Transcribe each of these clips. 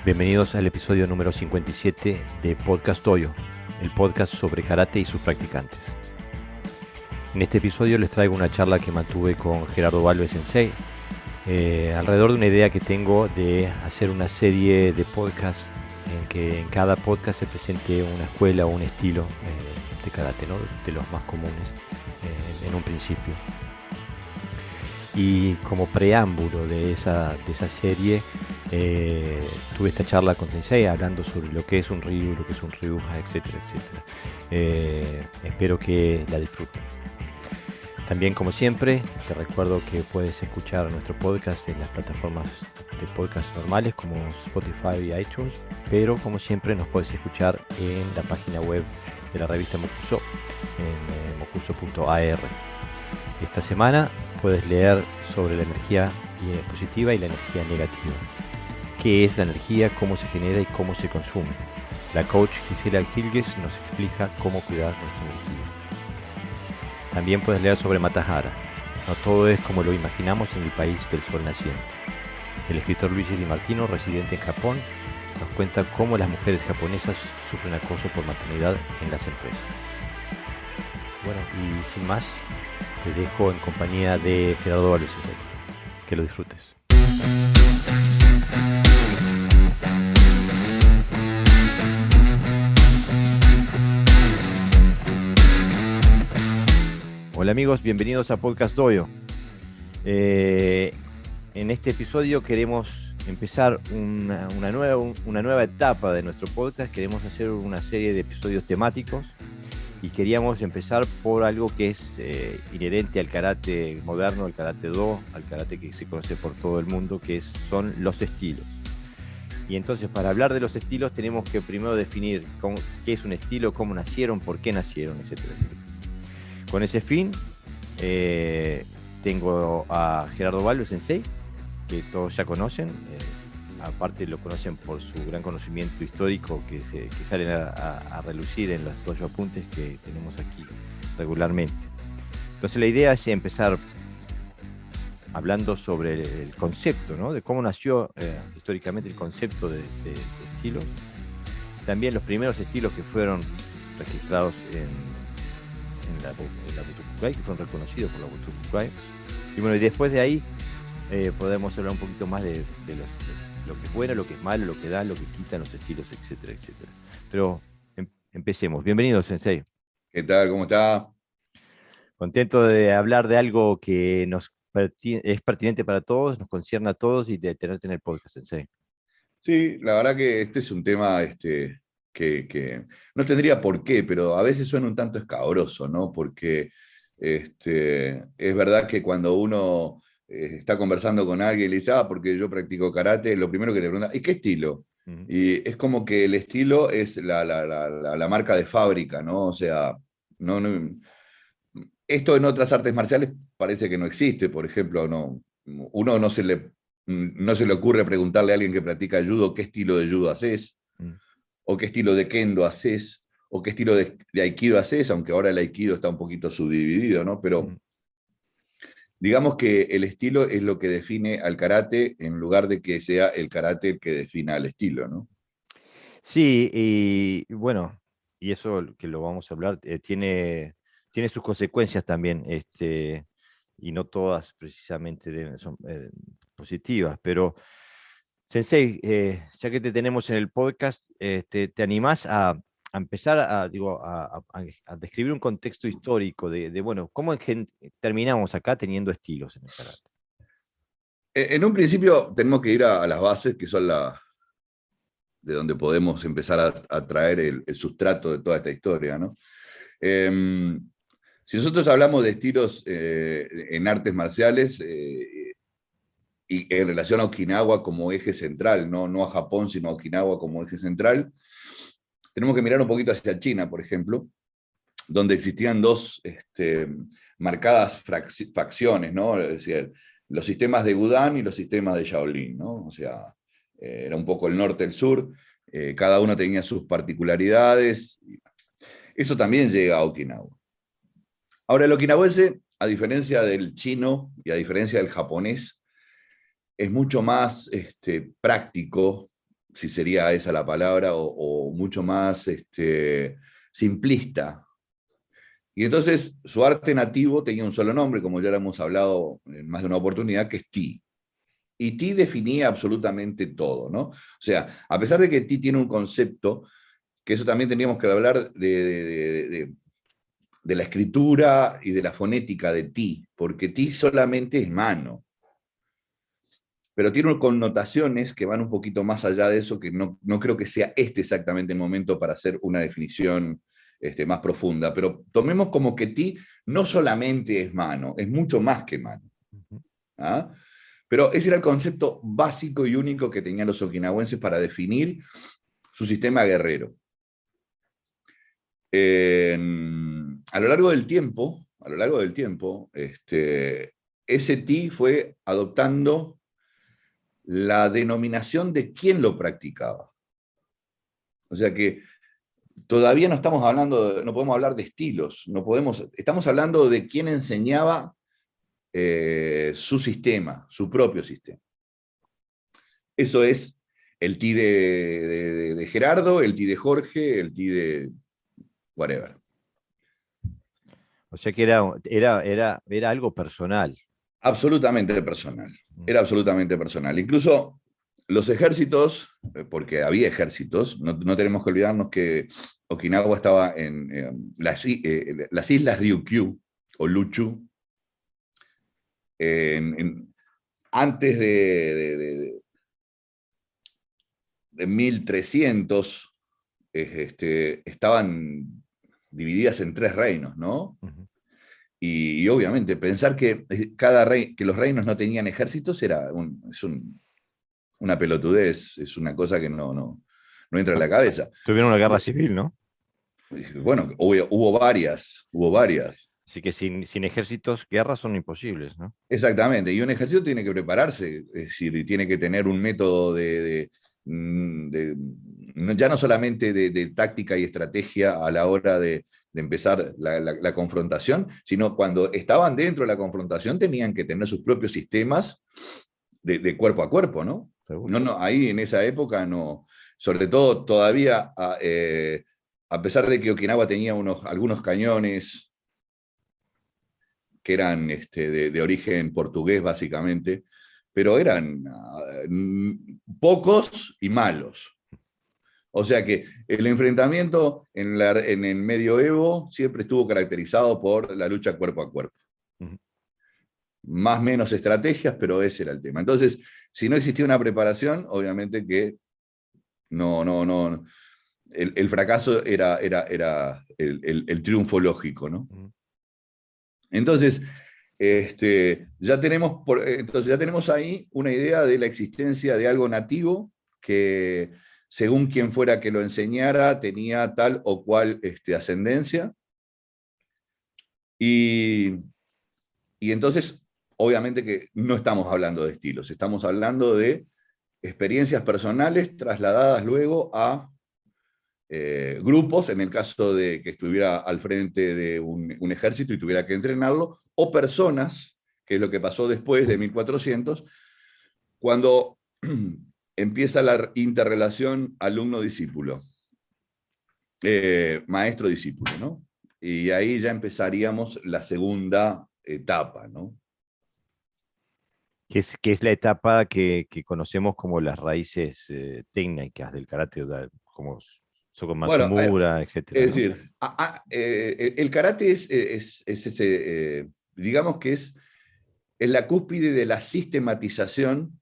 Bienvenidos al episodio número 57 de Podcast Dojo, el podcast sobre karate y sus practicantes. En este episodio les traigo una charla que mantuve con Gerardo Valve Sensei, alrededor de una idea que tengo de hacer una serie de podcasts en que en cada podcast se presente una escuela o un estilo de karate, ¿no? De los más comunes en un principio. Y como preámbulo de esa serie, tuve esta charla con Sensei hablando sobre lo que es un Ryu, lo que es un Ryuha, etcétera, etcétera. Espero que la disfruten. También, como siempre, te recuerdo que puedes escuchar nuestro podcast en las plataformas de podcast normales como Spotify y iTunes, pero como siempre nos puedes escuchar en la página web de la revista Mokuso, en mokuso.ar. Esta semana puedes leer sobre la energía positiva y la energía negativa. ¿Qué es la energía? ¿Cómo se genera y cómo se consume? La coach Gisela Gilges nos explica cómo cuidar nuestra energía. También puedes leer sobre Matahara. No todo es como lo imaginamos en el país del sol naciente. El escritor Luigi Di Martino, residente en Japón, nos cuenta cómo las mujeres japonesas sufren acoso por maternidad en las empresas. Bueno, y sin más, te dejo en compañía de Gerardo Valve Sensei. Que lo disfrutes. Hola amigos, bienvenidos a Podcast Dojo. En este episodio queremos empezar una nueva etapa de nuestro podcast. Queremos hacer una serie de episodios temáticos y queríamos empezar por algo que es inherente al karate moderno, al karate do, al karate que se conoce por todo el mundo, que son los estilos. Y entonces, para hablar de los estilos tenemos que primero definir qué es un estilo, cómo nacieron, por qué nacieron, etcétera. Con ese fin, tengo a Gerardo Valve Sensei, que todos ya conocen. Aparte lo conocen por su gran conocimiento histórico que salen a relucir en los dojo apuntes que tenemos aquí regularmente. Entonces la idea es empezar hablando sobre el concepto, ¿no? De cómo nació históricamente el concepto de estilo. También los primeros estilos que fueron registrados en la Butokukai, que fueron reconocidos por la Butokukai. Y bueno, y después de ahí podemos hablar un poquito más de lo que es bueno, lo que es malo, lo que da, lo que quitan los estilos, etcétera, etcétera. Pero empecemos. Bienvenido, Sensei. ¿Qué tal? ¿Cómo está? Contento de hablar de algo que es pertinente para todos, nos concierne a todos y de tenerte en el podcast, Sensei. Sí, la verdad que este es un tema que no tendría por qué, pero a veces suena un tanto escabroso, ¿no? Porque es verdad que cuando uno está conversando con alguien y le dice, porque yo practico karate, lo primero que te pregunta, ¿y qué estilo? Uh-huh. Y es como que el estilo es la marca de fábrica, ¿no? O sea, esto en otras artes marciales parece que no existe, por ejemplo, uno no se le ocurre preguntarle a alguien que practica judo qué estilo de judo haces, o qué estilo de kendo haces, o qué estilo de aikido haces, aunque ahora el aikido está un poquito subdividido, ¿no? Pero digamos que el estilo es lo que define al karate en lugar de que sea el karate el que defina al estilo, ¿no? Sí, y bueno, y eso que lo vamos a hablar, tiene sus consecuencias también, y no todas precisamente son positivas, pero Sensei, ya que te tenemos en el podcast, ¿te animás a empezar a describir un contexto histórico de bueno, cómo terminamos acá teniendo estilos en el karate? En un principio tenemos que ir a las bases, que son de donde podemos empezar a traer el sustrato de toda esta historia, ¿no? Si nosotros hablamos de estilos en artes marciales y en relación a Okinawa como eje central, no a Japón, sino a Okinawa como eje central, tenemos que mirar un poquito hacia China, por ejemplo, donde existían dos marcadas facciones, ¿no? Es decir, los sistemas de Gudan y los sistemas de Shaolin, ¿no? O sea, era un poco el norte y el sur, cada uno tenía sus particularidades. Eso también llega a Okinawa. Ahora, el okinawense, a diferencia del chino y a diferencia del japonés, es mucho más práctico, si sería esa la palabra, o mucho más simplista. Y entonces su arte nativo tenía un solo nombre, como ya lo hemos hablado en más de una oportunidad, que es Ti. Y Ti definía absolutamente todo, ¿no? O sea, a pesar de que Ti tiene un concepto, que eso también teníamos que hablar de la escritura y de la fonética de Ti, porque Ti solamente es mano, pero tiene connotaciones que van un poquito más allá de eso, que no creo que sea exactamente el momento para hacer una definición más profunda, pero tomemos como que Ti no solamente es mano, es mucho más que mano. ¿Ah? Pero ese era el concepto básico y único que tenían los okinawenses para definir su sistema guerrero. A lo largo del tiempo, ese Ti fue adoptando la denominación de quién lo practicaba. O sea que todavía no estamos hablando, no podemos hablar de estilos, estamos hablando de quién enseñaba su sistema, su propio sistema. Eso es el Ti de Gerardo, el Ti de Jorge, el Ti de whatever. O sea que era algo personal. Absolutamente personal. Era absolutamente personal. Incluso los ejércitos, porque había ejércitos, no tenemos que olvidarnos que Okinawa estaba en las islas Ryukyu o Luchu, antes de 1300, estaban divididas en 3 reinos, ¿no? Uh-huh. Y obviamente pensar que que los reinos no tenían ejércitos una pelotudez, es una cosa que no entra en la cabeza. Tuvieron una guerra civil, ¿no? Bueno, hubo varias. Así que sin ejércitos, guerras son imposibles, ¿no? Exactamente, y un ejército tiene que prepararse, es decir, tiene que tener un método ya no solamente de táctica y estrategia a la hora de empezar la confrontación, sino cuando estaban dentro de la confrontación tenían que tener sus propios sistemas de cuerpo a cuerpo, ¿no? Ahí en esa época no, sobre todo todavía, a pesar de que Okinawa tenía algunos cañones que eran de origen portugués básicamente, pero eran pocos y malos. O sea que el enfrentamiento en el medioevo siempre estuvo caracterizado por la lucha cuerpo a cuerpo. Uh-huh. Más o menos estrategias, pero ese era el tema. Entonces, si no existía una preparación, obviamente que no. El fracaso era el triunfo lógico, ¿no? Uh-huh. Entonces, ya tenemos ahí una idea de la existencia de algo nativo que, según quien fuera que lo enseñara, tenía tal o cual ascendencia. Y entonces, obviamente que no estamos hablando de estilos, estamos hablando de experiencias personales trasladadas luego a grupos, en el caso de que estuviera al frente de un ejército y tuviera que entrenarlo, o personas, que es lo que pasó después de 1400, cuando empieza la interrelación alumno-discípulo, maestro-discípulo, ¿no? Y ahí ya empezaríamos la segunda etapa, ¿no? Que es la etapa que conocemos como las raíces técnicas del karate, como Soko Matsumura, etcétera. Es decir, el karate es ese, digamos que es la cúspide de la sistematización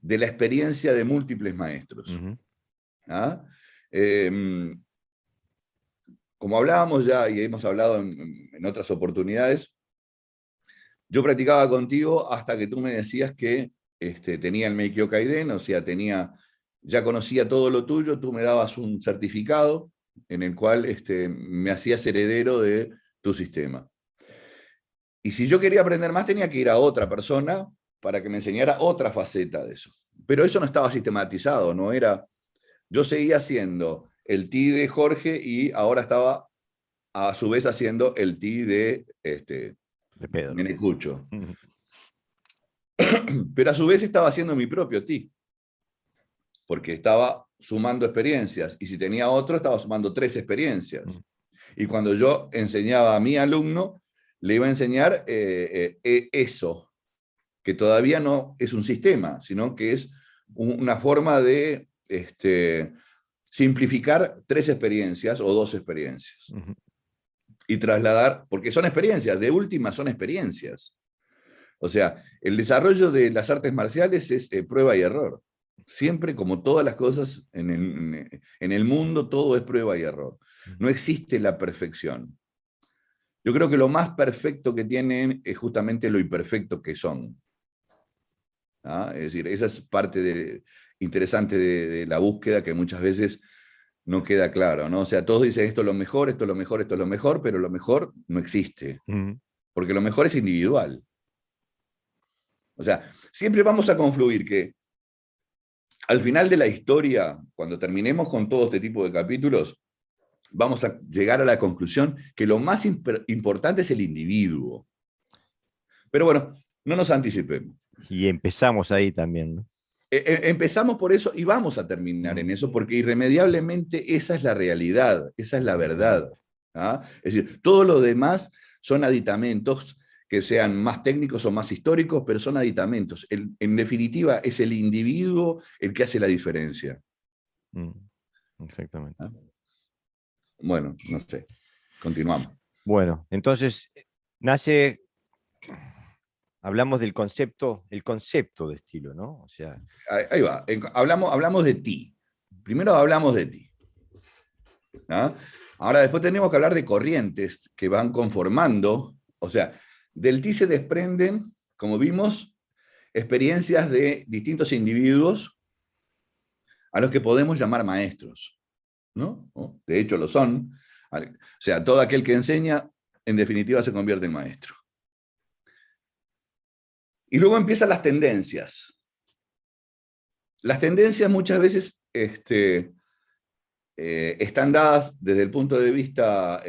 de la experiencia de múltiples maestros. Uh-huh. ¿Ah? Como hablábamos ya y hemos hablado en otras oportunidades, yo practicaba contigo hasta que tú me decías que tenía el Meikyo Kaiden, o sea, ya conocía todo lo tuyo, tú me dabas un certificado en el cual me hacías heredero de tu sistema. Y si yo quería aprender más, tenía que ir a otra persona para que me enseñara otra faceta de eso. Pero eso no estaba sistematizado, no era... Yo seguía haciendo el Ti de Jorge y ahora estaba a su vez haciendo el Ti de Pedro. Menecucho. Pero a su vez estaba haciendo mi propio Ti, porque estaba sumando experiencias, y si tenía otro, estaba sumando 3 experiencias. Mm. Y cuando yo enseñaba a mi alumno, le iba a enseñar eso, que todavía no es un sistema, sino que es una forma de simplificar 3 experiencias o 2 experiencias. Ujú. Y trasladar, porque son experiencias, de última son experiencias. O sea, el desarrollo de las artes marciales es prueba y error. Siempre, como todas las cosas en el mundo, todo es prueba y error. No existe la perfección. Yo creo que lo más perfecto que tienen es justamente lo imperfecto que son. ¿Ah? Es decir, esa es parte interesante de la búsqueda, que muchas veces no queda claro, ¿no? O sea, todos dicen esto es lo mejor, esto es lo mejor, esto es lo mejor, pero lo mejor no existe, Ujú. porque lo mejor es individual. O sea, siempre vamos a confluir que al final de la historia, cuando terminemos con todo este tipo de capítulos, vamos a llegar a la conclusión que lo más importante es el individuo. Pero bueno, no nos anticipemos. Y empezamos ahí también, ¿no? Empezamos por eso y vamos a terminar en eso, porque irremediablemente esa es la realidad, esa es la verdad. Exactamente. ¿Ah? Es decir, todo lo demás son aditamentos que sean más técnicos o más históricos, pero son aditamentos. En definitiva, es el individuo el que hace la diferencia. Mm, exactamente. ¿Ah? Bueno, no sé. Continuamos. Bueno, entonces nace, hablamos del concepto, el concepto de estilo, ¿no? O sea, Ahí va. Hablamos de ti. Primero hablamos de ti. ¿Ah? Ahora después tenemos que hablar de corrientes que van conformando. O sea, del ti se desprenden, como vimos, experiencias de distintos individuos a los que podemos llamar maestros, ¿no? De hecho lo son. O sea, todo aquel que enseña, en definitiva, se convierte en maestro. Y luego empiezan las tendencias. Las tendencias muchas veces están dadas desde el punto de vista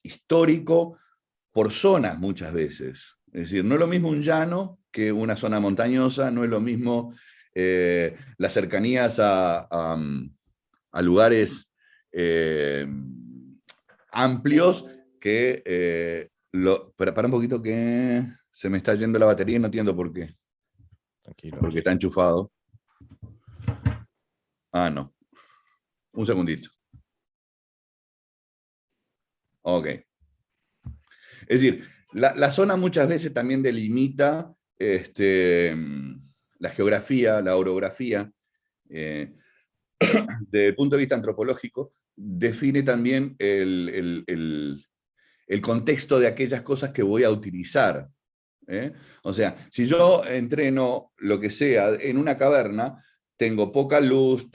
histórico por zonas muchas veces. Es decir, no es lo mismo un llano que una zona montañosa, no es lo mismo las cercanías a lugares amplios que... para un poquito que se me está yendo la batería y no entiendo por qué. tranquilo. Porque está enchufado. Ah, no. Un segundito. Ok. Es decir, la zona muchas veces también delimita la geografía, la orografía. Desde el punto de vista antropológico, define también el contexto de aquellas cosas que voy a utilizar. O sea, si yo entreno lo que sea en una caverna, tengo poca luz,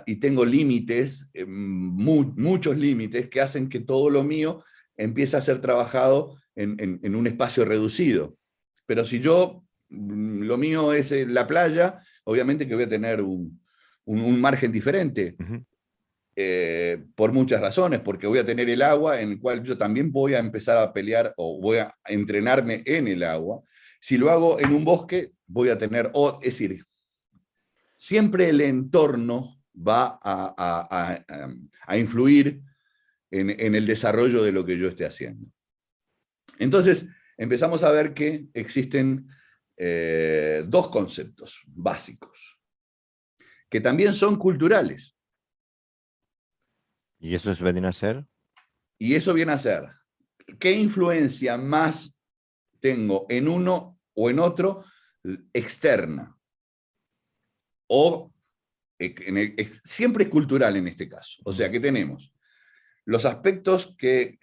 y tengo límites, muchos límites, que hacen que todo lo mío empiece a ser trabajado en un espacio reducido. Pero si lo mío es la playa, obviamente que voy a tener un margen diferente. Ujú. Por muchas razones, porque voy a tener el agua en el cual yo también voy a empezar a pelear o voy a entrenarme en el agua. Si lo hago en un bosque, voy a tener, es decir, siempre el entorno va a influir en el desarrollo de lo que yo esté haciendo. Entonces, empezamos a ver que existen 2 conceptos básicos, que también son culturales. ¿Y eso se viene a hacer? Y eso viene a ser, ¿qué influencia más tengo en uno o en otro externa? O siempre es cultural en este caso. O sea, que tenemos los aspectos que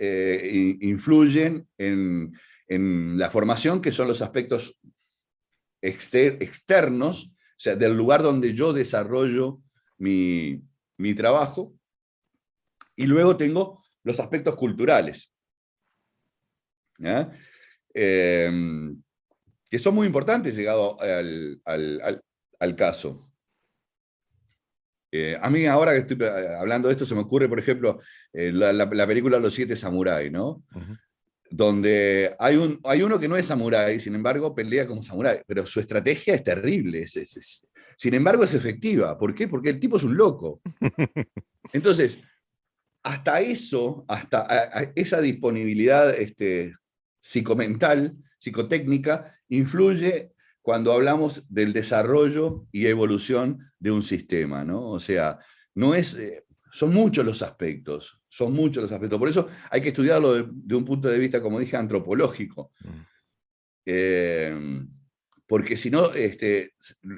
influyen en la formación, que son los aspectos externos, o sea, del lugar donde yo desarrollo mi trabajo. Y luego tengo los aspectos culturales, ¿ya? Que son muy importantes llegado al caso. A mí ahora que estoy hablando de esto se me ocurre, por ejemplo, la película Los Siete Samuráis, ¿no? Ujú. donde hay uno que no es samurái, sin embargo pelea como samurái, pero su estrategia es terrible, sin embargo es efectiva. ¿Por qué? Porque el tipo es un loco. Entonces, hasta eso, hasta esa disponibilidad psicomental, psicotécnica, influye cuando hablamos del desarrollo y evolución de un sistema, ¿no? O sea, no es, son muchos los aspectos, son muchos los aspectos. Por eso hay que estudiarlo de un punto de vista, como dije, antropológico. Porque si no,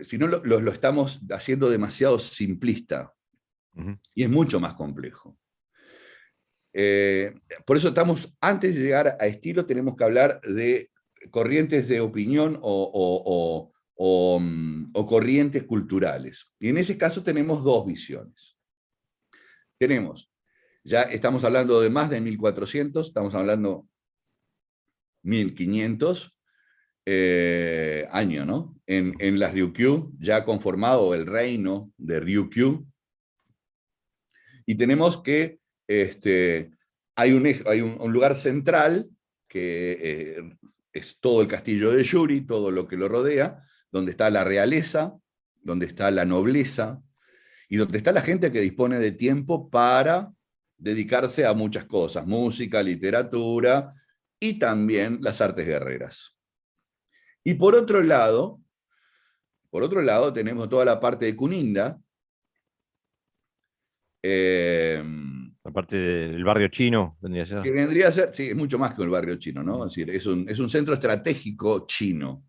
si no lo estamos haciendo demasiado simplista, y es mucho más complejo. Por eso antes de llegar a estilo, tenemos que hablar de corrientes de opinión o corrientes culturales. Y en ese caso tenemos dos visiones. Ya estamos hablando de más de 1400, estamos hablando 1500 años, ¿no? En las Ryukyu, ya conformado el reino de Ryukyu. Y tenemos que hay un lugar central que es todo el castillo de Yuri, todo lo que lo rodea, donde está la realeza, donde está la nobleza, y donde está la gente que dispone de tiempo para dedicarse a muchas cosas, música, literatura, y también las artes guerreras. Y por otro lado tenemos toda la parte de Kuninda, La parte del barrio chino vendría a ser. que vendría a ser, sí, es mucho más que el barrio chino, ¿no? Es decir, es un centro estratégico chino.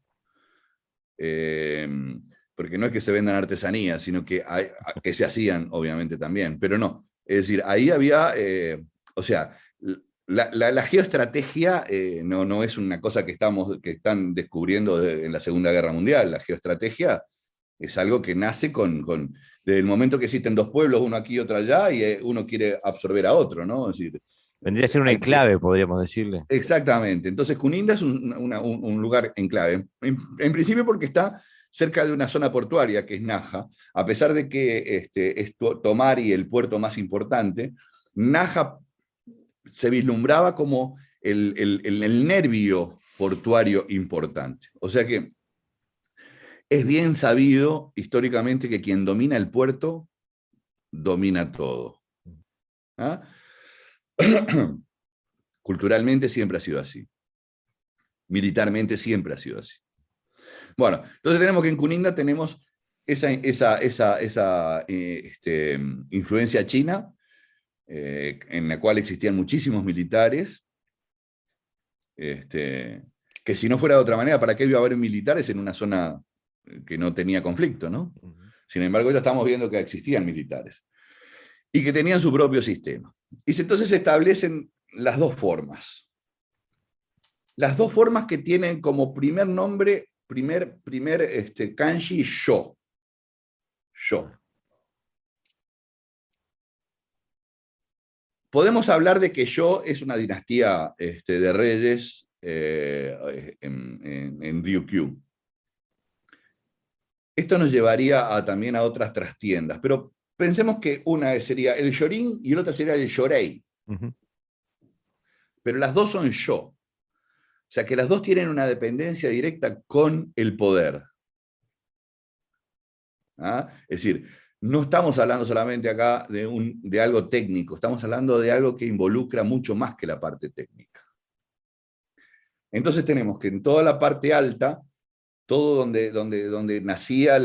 Porque no es que se vendan artesanías, sino que se hacían, obviamente, también, pero no. Es decir, ahí había, o sea, la geoestrategia no es una cosa que están descubriendo en la Segunda Guerra Mundial. La geoestrategia es algo que nace desde el momento que existen dos pueblos, uno aquí y otro allá, y uno quiere absorber a otro, ¿no? Es decir, Vendría a ser un enclave, podríamos decirle. exactamente. Entonces, Kuninda es un lugar enclave. En principio porque está cerca de una zona portuaria, que es Naha, a pesar de que es Tomari el puerto más importante, Naha se vislumbraba como el nervio portuario importante. O sea que es bien sabido históricamente que quien domina el puerto, domina todo. ¿Ah? Culturalmente siempre ha sido así. Militarmente siempre ha sido así. Bueno, entonces tenemos que en Kuninda tenemos esa influencia china, en la cual existían muchísimos militares, que si no fuera de otra manera, ¿para qué iba a haber militares en una zona que no tenía conflicto, ¿no? Sin embargo, ya estamos viendo que existían militares y que tenían su propio sistema. Y entonces se establecen las dos formas. Las dos formas que tienen como primer nombre, primer kanji, Sho. Sho. Podemos hablar de que Sho es una dinastía de reyes en Ryukyu. Esto nos llevaría también a otras trastiendas, pero pensemos que una sería el Shorin y la otra sería el Shorei. Pero las dos son Sho. O sea que las dos tienen una dependencia directa con el poder. ¿Ah? Es decir, no estamos hablando solamente acá de algo técnico, estamos hablando de algo que involucra mucho más que la parte técnica. Entonces tenemos que en toda la parte alta, todo donde nacía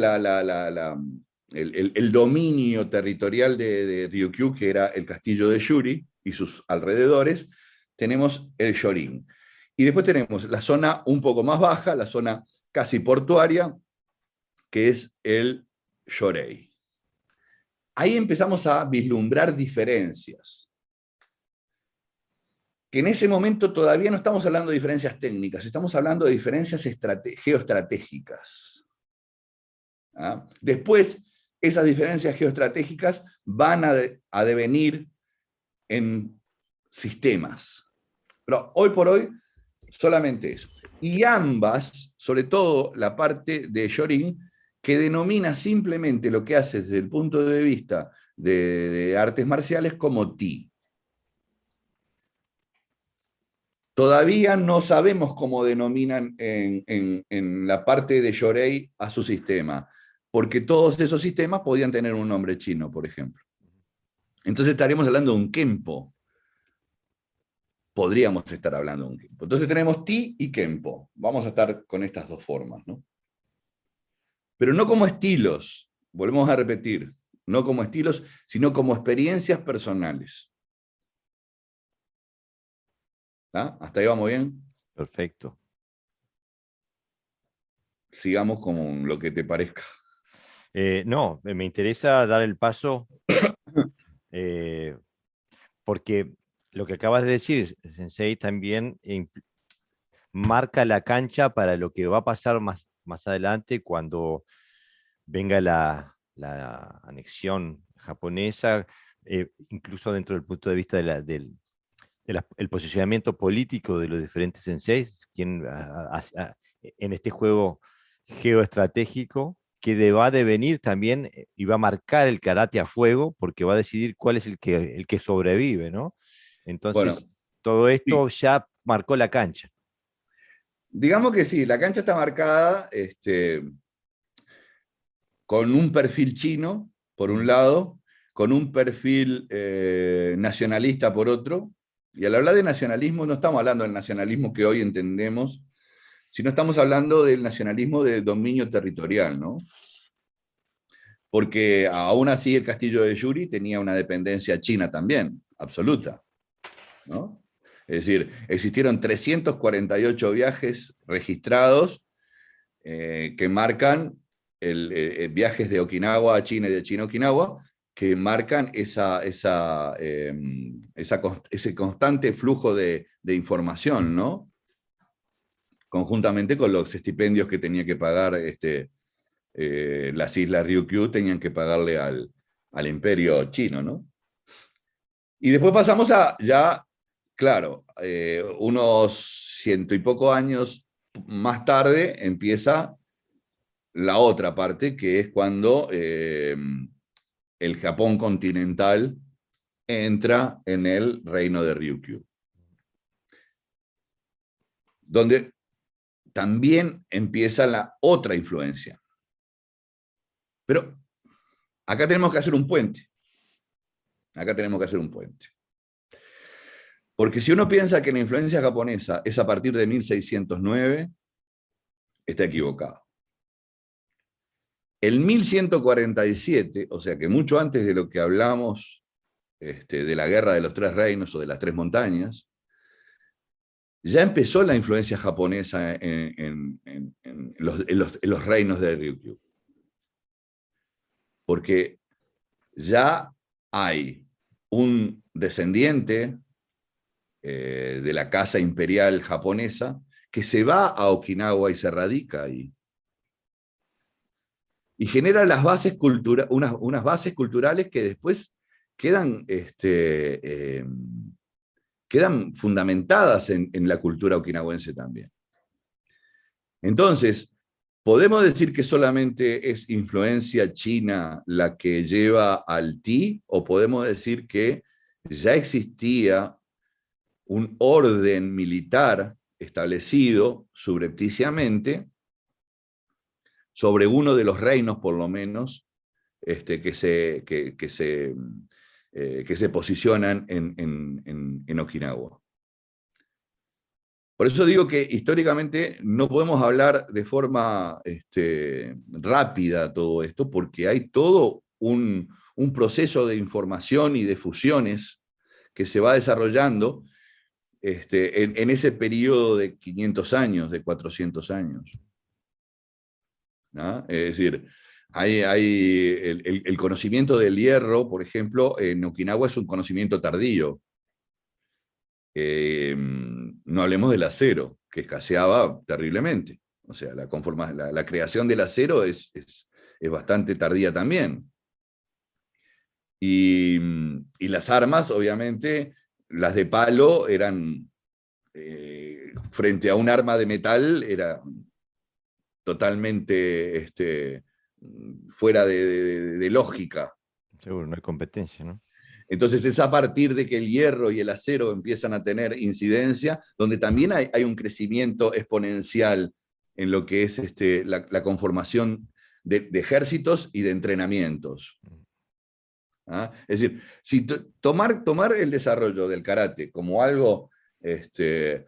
el dominio territorial de Ryukyu, que era el castillo de Yuri y sus alrededores, tenemos el Shorin. Y después tenemos la zona un poco más baja, la zona casi portuaria, que es el Shorei. Ahí empezamos a vislumbrar diferencias. Que en ese momento todavía no estamos hablando de diferencias técnicas, estamos hablando de diferencias geoestratégicas. ¿Ah? Después, esas diferencias geoestratégicas van a devenir en sistemas. Pero hoy por hoy, solamente eso. Y ambas, sobre todo la parte de Shorin, que denomina simplemente lo que hace desde el punto de vista de artes marciales como Ti. Todavía no sabemos cómo denominan en la parte de Yorei a su sistema, porque todos esos sistemas podían tener un nombre chino, por ejemplo. Entonces estaríamos hablando de un Kempo. Podríamos estar hablando de un Kempo. Entonces tenemos Ti y Kempo. Vamos a estar con estas dos formas, ¿no? Pero no como estilos, volvemos a repetir, no como estilos, sino como experiencias personales. ¿Ah? ¿Hasta ahí vamos bien? Perfecto. Sigamos con lo que te parezca. No, me interesa dar el paso eh, porque lo que acabas de decir, Sensei, también marca la cancha para lo que va a pasar más adelante cuando venga la anexión japonesa, incluso dentro del punto de vista el posicionamiento político de los diferentes senseis, en este juego geoestratégico que va a devenir también y va a marcar el karate a fuego, porque va a decidir cuál es el que sobrevive, ¿no? Bueno, Entonces, todo esto sí. ya marcó la cancha. Digamos que sí, la cancha está marcada con un perfil chino, por un Mm. lado, con un perfil nacionalista por otro. Y al hablar de nacionalismo no estamos hablando del nacionalismo que hoy entendemos, sino estamos hablando del nacionalismo de dominio territorial, ¿no? Porque aún así el castillo de Yuri tenía una dependencia china también, absoluta, ¿no? Es decir, existieron 348 viajes registrados que marcan viajes de Okinawa a China y de China a Okinawa, que marcan ese constante flujo de información, ¿no? Conjuntamente con los estipendios que tenía que pagar las islas Ryukyu, tenían que pagarle al imperio chino, ¿no? Y después pasamos a ya, claro, unos ciento y poco años más tarde empieza la otra parte, que es cuando el Japón continental entra en el reino de Ryukyu, donde también empieza la otra influencia. Pero acá tenemos que hacer un puente. Acá tenemos que hacer un puente. Porque si uno piensa que la influencia japonesa es a partir de 1609, está equivocado. El 1147, o sea que mucho antes de lo que hablamos de la guerra de los tres reinos o de las tres montañas, ya empezó la influencia japonesa en los reinos de Ryukyu. Porque ya hay un descendiente de la casa imperial japonesa que se va a Okinawa y se radica ahí. Y genera las bases unas bases culturales que después quedan, quedan fundamentadas en la cultura okinawense también. Entonces, ¿podemos decir que solamente es influencia china la que lleva al ti? ¿O podemos decir que ya existía un orden militar establecido subrepticiamente sobre uno de los reinos, por lo menos, que se posicionan en Okinawa? Por eso digo que históricamente no podemos hablar de forma rápida todo esto, porque hay todo un proceso de información y de fusiones que se va desarrollando en ese periodo de 500 años, de 400 años. ¿No? Es decir, hay el conocimiento del hierro, por ejemplo, en Okinawa es un conocimiento tardío. No hablemos del acero, que escaseaba terriblemente. O sea, la creación del acero es bastante tardía también. Y las armas, obviamente, las de palo eran, frente a un arma de metal, era totalmente fuera de lógica. Seguro, no hay competencia, ¿no? Entonces es a partir de que el hierro y el acero empiezan a tener incidencia, donde también hay un crecimiento exponencial en lo que es la conformación de ejércitos y de entrenamientos. ¿Ah? Es decir, si tomar el desarrollo del karate como algo de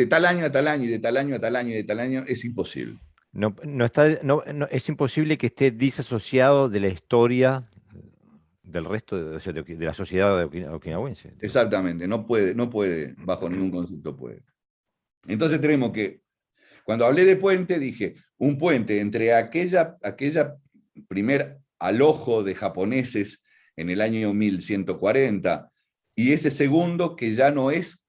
tal año a tal año, y de tal año a tal año, y de tal año, es imposible. Es imposible que esté disasociado de la historia del resto de la sociedad okinawense. Exactamente, no puede, bajo ningún concepto puede. Entonces tenemos que, cuando hablé de puente, dije, un puente entre aquella primer alojo de japoneses en el año 1140 y ese segundo que ya no es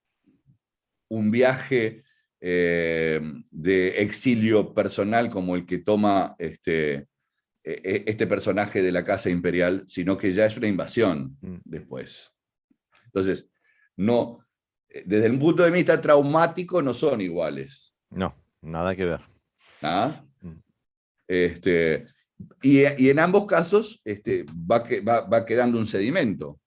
un viaje de exilio personal como el que toma este personaje de la Casa Imperial, sino que ya es una invasión después. Entonces, no, desde el punto de vista traumático no son iguales. No, nada que ver. ¿Ah? Y en ambos casos va quedando un sedimento.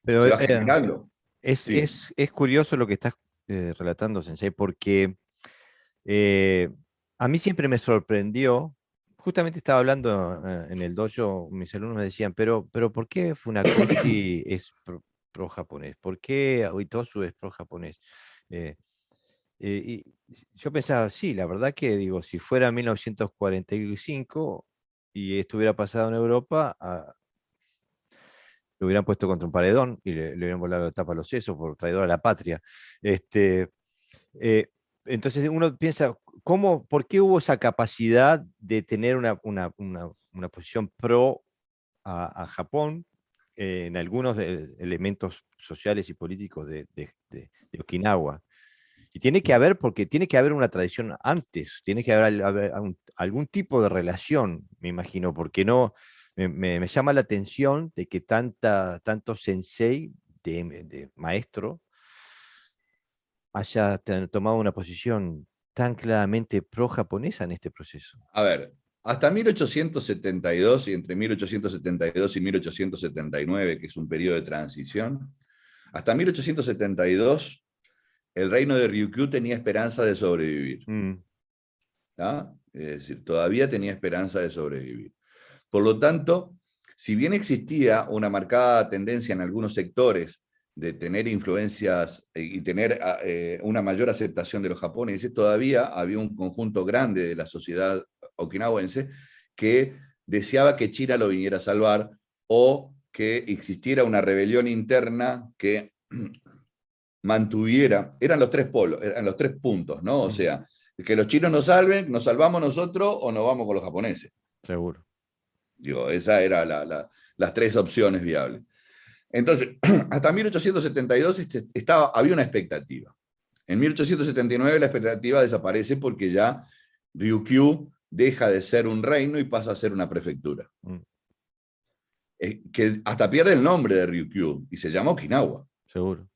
Pero Se va generando. Sí. es curioso lo que estás relatando, Sensei, porque a mí siempre me sorprendió, justamente estaba hablando en el dojo, mis alumnos me decían, pero ¿por qué Funakoshi es pro-japonés? ¿Por qué Oitosu es pro-japonés? Y yo pensaba, sí, la verdad que digo, si fuera 1945 y esto hubiera pasado en Europa, lo hubieran puesto contra un paredón y le hubieran volado la tapa a los sesos por traidor a la patria. Este, eh, entonces uno piensa, ¿por qué hubo esa capacidad de tener una posición pro a Japón en algunos elementos sociales y políticos de Okinawa? Y tiene que haber, porque tiene que haber una tradición antes, tiene que haber algún tipo de relación, me imagino, porque no, me llama la atención de que tanto sensei, de maestro, haya tomado una posición tan claramente pro-japonesa en este proceso. A ver, hasta 1872 y entre 1872 y 1879, que es un periodo de transición, hasta 1872 el reino de Ryukyu tenía esperanza de sobrevivir. ¿Ah? Es decir, todavía tenía esperanza de sobrevivir. Por lo tanto, si bien existía una marcada tendencia en algunos sectores de tener influencias y tener una mayor aceptación de los japoneses, todavía había un conjunto grande de la sociedad okinawense que deseaba que China lo viniera a salvar o que existiera una rebelión interna que mantuviera, eran los tres polos, eran los tres puntos, ¿no? O sea, que los chinos nos salven, nos salvamos nosotros o nos vamos con los japoneses. Seguro. Digo, esa era las tres opciones viables. Entonces, hasta 1872 había una expectativa. En 1879 la expectativa desaparece porque ya Ryukyu deja de ser un reino y pasa a ser una prefectura. Que hasta pierde el nombre de Ryukyu y se llama Okinawa. Seguro.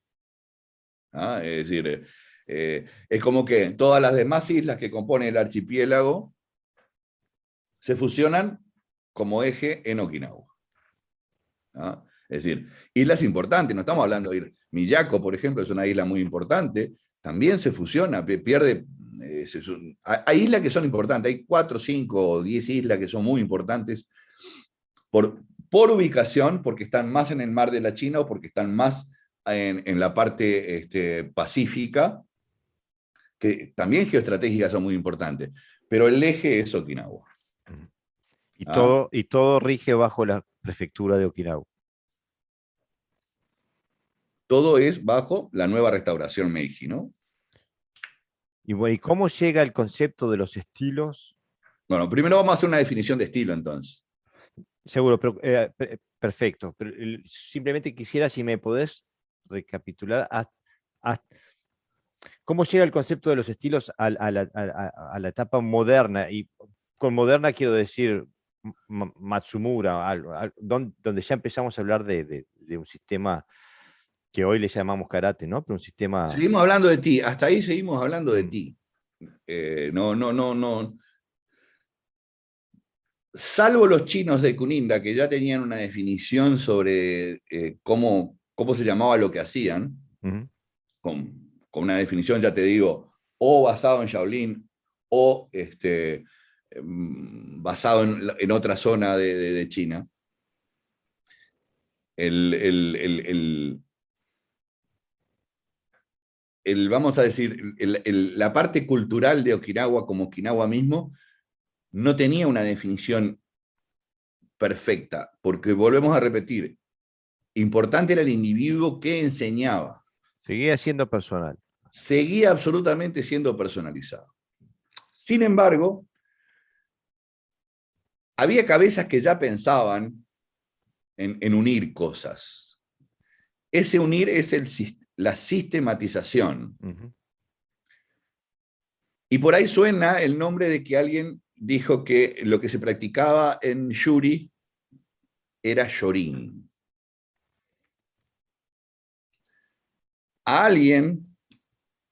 ¿Ah? Es decir, es como que todas las demás islas que componen el archipiélago se fusionan como eje en Okinawa. ¿Ah? Es decir, islas importantes, no estamos hablando de Miyako, por ejemplo, es una isla muy importante, también se fusiona, pierde. Hay islas que son importantes, hay 4, 5 o 10 islas que son muy importantes por ubicación, porque están más en el mar de la China o porque están más en la parte pacífica, que también geoestratégicas son muy importantes, pero el eje es Okinawa. Y todo rige bajo la prefectura de Okinawa. Todo es bajo la nueva restauración Meiji, ¿no? Y bueno, ¿y cómo llega el concepto de los estilos? Bueno, primero vamos a hacer una definición de estilo, entonces. Seguro, pero perfecto. Pero simplemente quisiera, si me podés recapitular, ¿cómo llega el concepto de los estilos a la etapa moderna? Y con moderna quiero decir Matsumura, donde ya empezamos a hablar de un sistema que hoy le llamamos karate, ¿no? Pero un sistema... Seguimos hablando de ti, hasta ahí seguimos hablando de ti. No. salvo los chinos de Kuninda, que ya tenían una definición sobre cómo se llamaba lo que hacían, con una definición, ya te digo, o basado en Shaolin, o basado en otra zona de China. Vamos a decir, la parte cultural de Okinawa como Okinawa mismo no tenía una definición perfecta, porque volvemos a repetir, importante era el individuo que enseñaba. Seguía siendo personal. Seguía absolutamente siendo personalizado. Sin embargo, había cabezas que ya pensaban en unir cosas. Ese unir es la sistematización. Y por ahí suena el nombre de que alguien dijo que lo que se practicaba en Yuri era Shorin. A alguien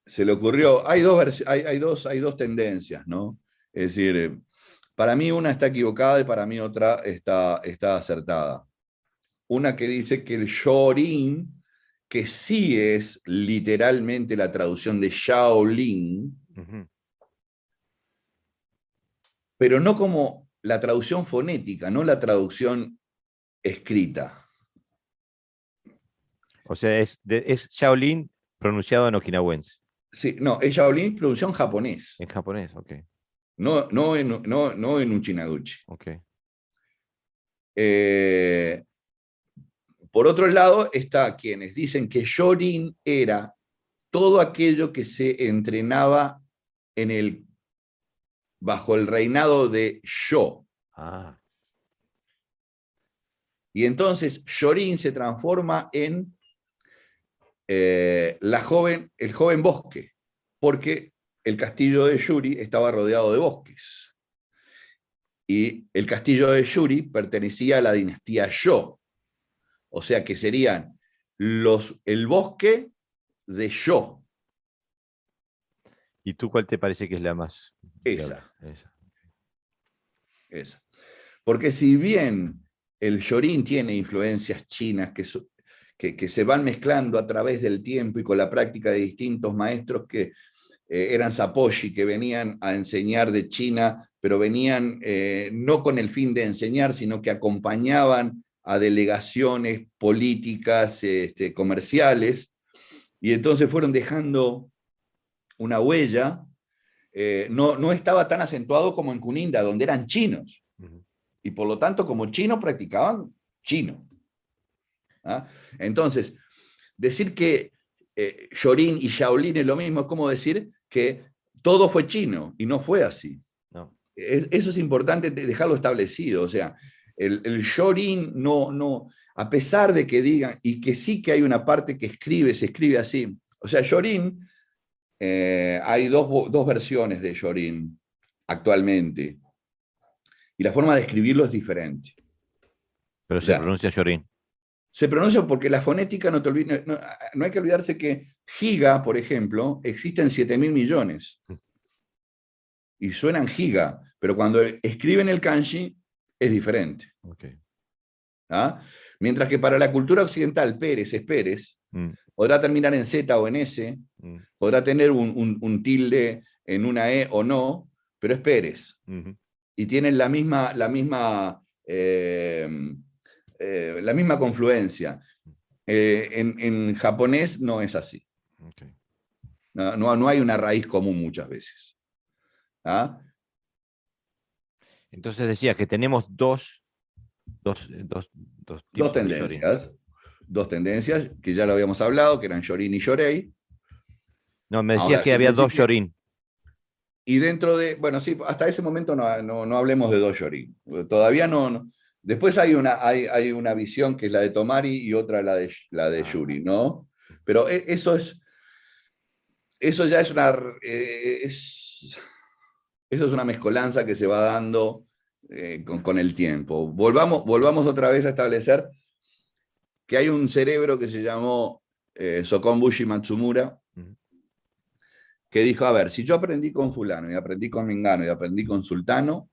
se le ocurrió, hay dos tendencias, ¿no? Es decir, para mí una está equivocada y para mí otra está acertada. Una que dice que el Shorin, que sí es literalmente la traducción de Shaolin, pero no como la traducción fonética, no la traducción escrita. O sea, es Shaolin pronunciado en okinawense. Sí, no, es Shaolin traducción japonés. En japonés, ok. No en Uchinaguchi. Ok. Por otro lado, está quienes dicen que Shorin era todo aquello que se entrenaba bajo el reinado de Sho. Y entonces Shorin se transforma en el joven bosque, porque el castillo de Yuri estaba rodeado de bosques. Y el castillo de Yuri pertenecía a la dinastía Sho. O sea que serían el bosque de Sho. ¿Y tú cuál te parece que es la más? Esa. Porque si bien el Shorin tiene influencias chinas que se van mezclando a través del tiempo y con la práctica de distintos maestros que eran Saposhi, que venían a enseñar de China, pero venían no con el fin de enseñar, sino que acompañaban a delegaciones políticas, comerciales, y entonces fueron dejando una huella. No estaba tan acentuado como en Kuninda, donde eran chinos, y por lo tanto, como chinos practicaban chino. ¿Ah? Entonces, decir que Shorin y Shaolin es lo mismo, es como decir que todo fue chino, y no fue así. No. Eso es importante dejarlo establecido. O sea, el Shorin no, a pesar de que digan, y que sí que hay una parte que se escribe así. O sea, Shorin, hay dos versiones de Shorin actualmente, y la forma de escribirlo es diferente. Pero se pronuncia Shorin. Se pronuncia porque la fonética, no hay que olvidarse que giga, por ejemplo, existen 7.000 millones. Y suenan giga, pero cuando escriben el kanji es diferente. Okay. ¿Ah? Mientras que para la cultura occidental, Pérez es Pérez, podrá terminar en Z o en S, podrá tener un tilde en una E o no, pero es Pérez. Y tienen la misma confluencia. En japonés no es así. Okay. No hay una raíz común muchas veces. ¿Ah? Entonces decía que tenemos dos tendencias. Dos tendencias, que ya lo habíamos hablado, que eran Shorin y Shorei. No, me decías que había dos Shorin. Y dentro de, bueno, sí, hasta ese momento no hablemos de dos Shorin. Todavía no. Después hay una visión que es la de Tomari y otra la de Yuri, ¿no? Pero eso ya es eso es una mezcolanza que se va dando con el tiempo. Volvamos otra vez a establecer que hay un cerebro que se llamó Sokonbushi Matsumura, que dijo, a ver, si yo aprendí con fulano, y aprendí con mengano, y aprendí con sultano,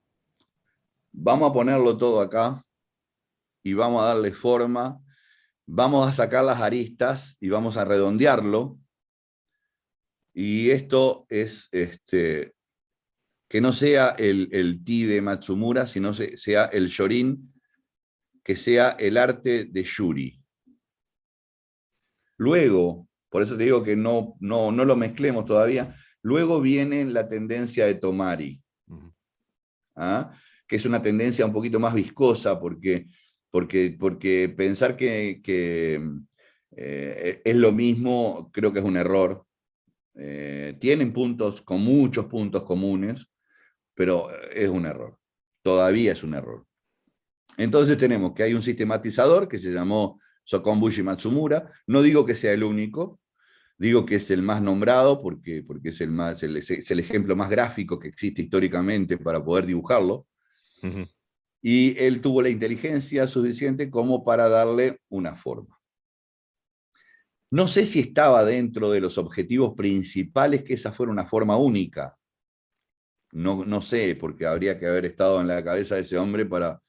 Vamos a ponerlo todo acá y vamos a darle forma. Vamos a sacar las aristas y vamos a redondearlo. Y esto es que no sea el ti de Matsumura, sino sea el shorin, que sea el arte de Yuri. Luego, por eso te digo que no lo mezclemos todavía, luego viene la tendencia de Tomari, ¿ah? Que es una tendencia un poquito más viscosa, porque pensar que es lo mismo, creo que es un error. Tienen muchos puntos comunes, pero es un error. Todavía es un error. Entonces tenemos que hay un sistematizador que se llamó Sokonbushi Matsumura. No digo que sea el único, digo que es el más nombrado porque es el ejemplo más gráfico que existe históricamente para poder dibujarlo. Ujú. Y él tuvo la inteligencia suficiente como para darle una forma. No sé si estaba dentro de los objetivos principales que esa fuera una forma única. No sé, porque habría que haber estado en la cabeza de ese hombre para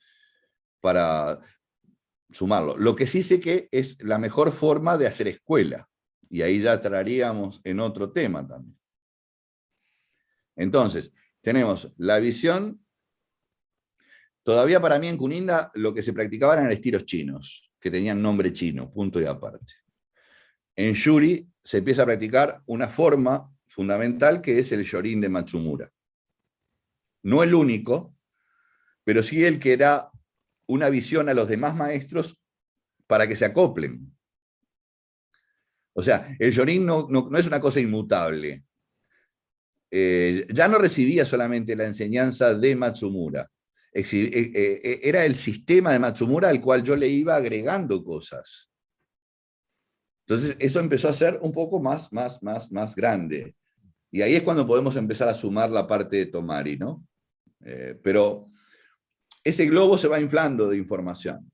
sumarlo. Lo que sí sé que es la mejor forma de hacer escuela. Y ahí ya traeríamos en otro tema también. Entonces, tenemos la visión. Todavía para mí en Cuninda lo que se practicaban eran estilos chinos, que tenían nombre chino, punto y aparte. En Yuri se empieza a practicar una forma fundamental que es el Shorin de Matsumura. No el único, pero sí el que da una visión a los demás maestros para que se acoplen. O sea, el Shorin no es una cosa inmutable. Ya no recibía solamente la enseñanza de Matsumura. Era el sistema de Matsumura al cual yo le iba agregando cosas. Entonces, eso empezó a ser un poco más grande. Y ahí es cuando podemos empezar a sumar la parte de Tomari, ¿no? Pero ese globo se va inflando de información.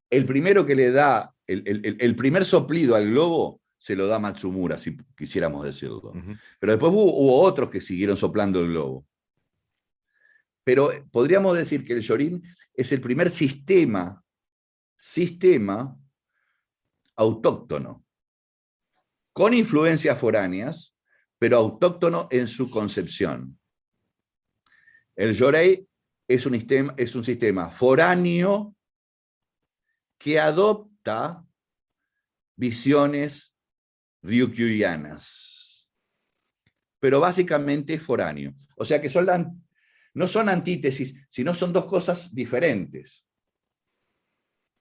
El primero que le da, el primer soplido al globo, se lo da Matsumura, si quisiéramos decirlo. Ujú. Pero después hubo otros que siguieron soplando el globo. Pero podríamos decir que el Shorin es el primer sistema autóctono, con influencias foráneas, pero autóctono en su concepción. El Yorei es un sistema foráneo que adopta visiones ryukyuianas, pero básicamente foráneo. O sea que no son antítesis, sino son dos cosas diferentes.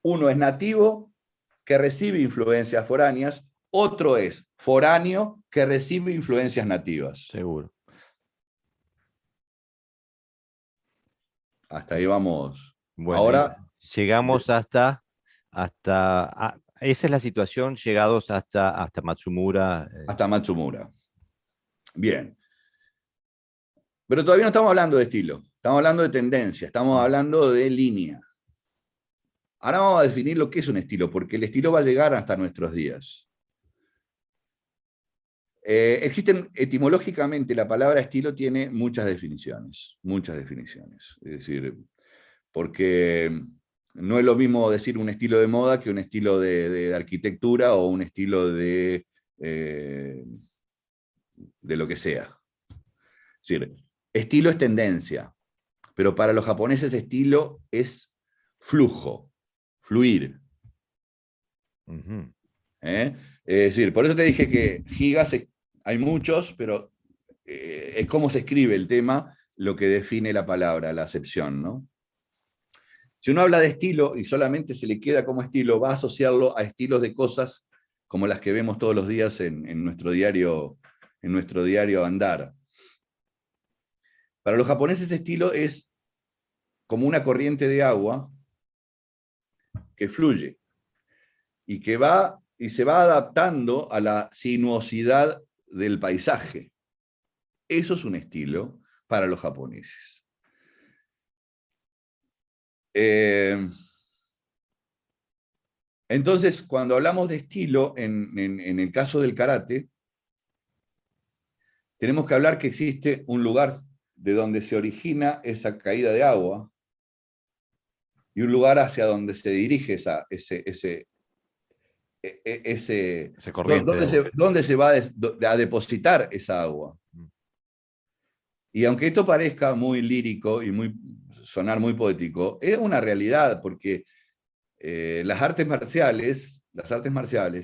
Uno es nativo, que recibe influencias foráneas, otro es foráneo, que recibe influencias nativas. Seguro. Hasta ahí vamos. Bueno, Ahora, llegamos esa es la situación, llegados hasta Matsumura. hasta Matsumura. Bien. Pero todavía no estamos hablando de estilo, estamos hablando de tendencia, estamos hablando de línea. Ahora vamos a definir lo que es un estilo, porque el estilo va a llegar hasta nuestros días. Existen, etimológicamente, la palabra estilo tiene muchas definiciones. Es decir, porque no es lo mismo decir un estilo de moda que un estilo de arquitectura o un estilo de lo que sea. Es decir, estilo es tendencia, pero para los japoneses estilo es flujo, fluir. Ujú. ¿Eh? Es decir, por eso te dije que gigas hay muchos, pero es cómo se escribe el tema lo que define la palabra, la acepción, ¿no? Si uno habla de estilo y solamente se le queda como estilo, va a asociarlo a estilos de cosas como las que vemos todos los días en nuestro diario andar. Para los japoneses estilo es como una corriente de agua que fluye y que va y se va adaptando a la sinuosidad del paisaje. Eso es un estilo para los japoneses. Entonces, cuando hablamos de estilo, en el caso del karate, tenemos que hablar que existe un lugar de donde se origina esa caída de agua, y un lugar hacia donde se dirige ese Esa corriente de agua. dónde se va a depositar esa agua. Y aunque esto parezca muy lírico y sonar muy poético, es una realidad, porque las artes marciales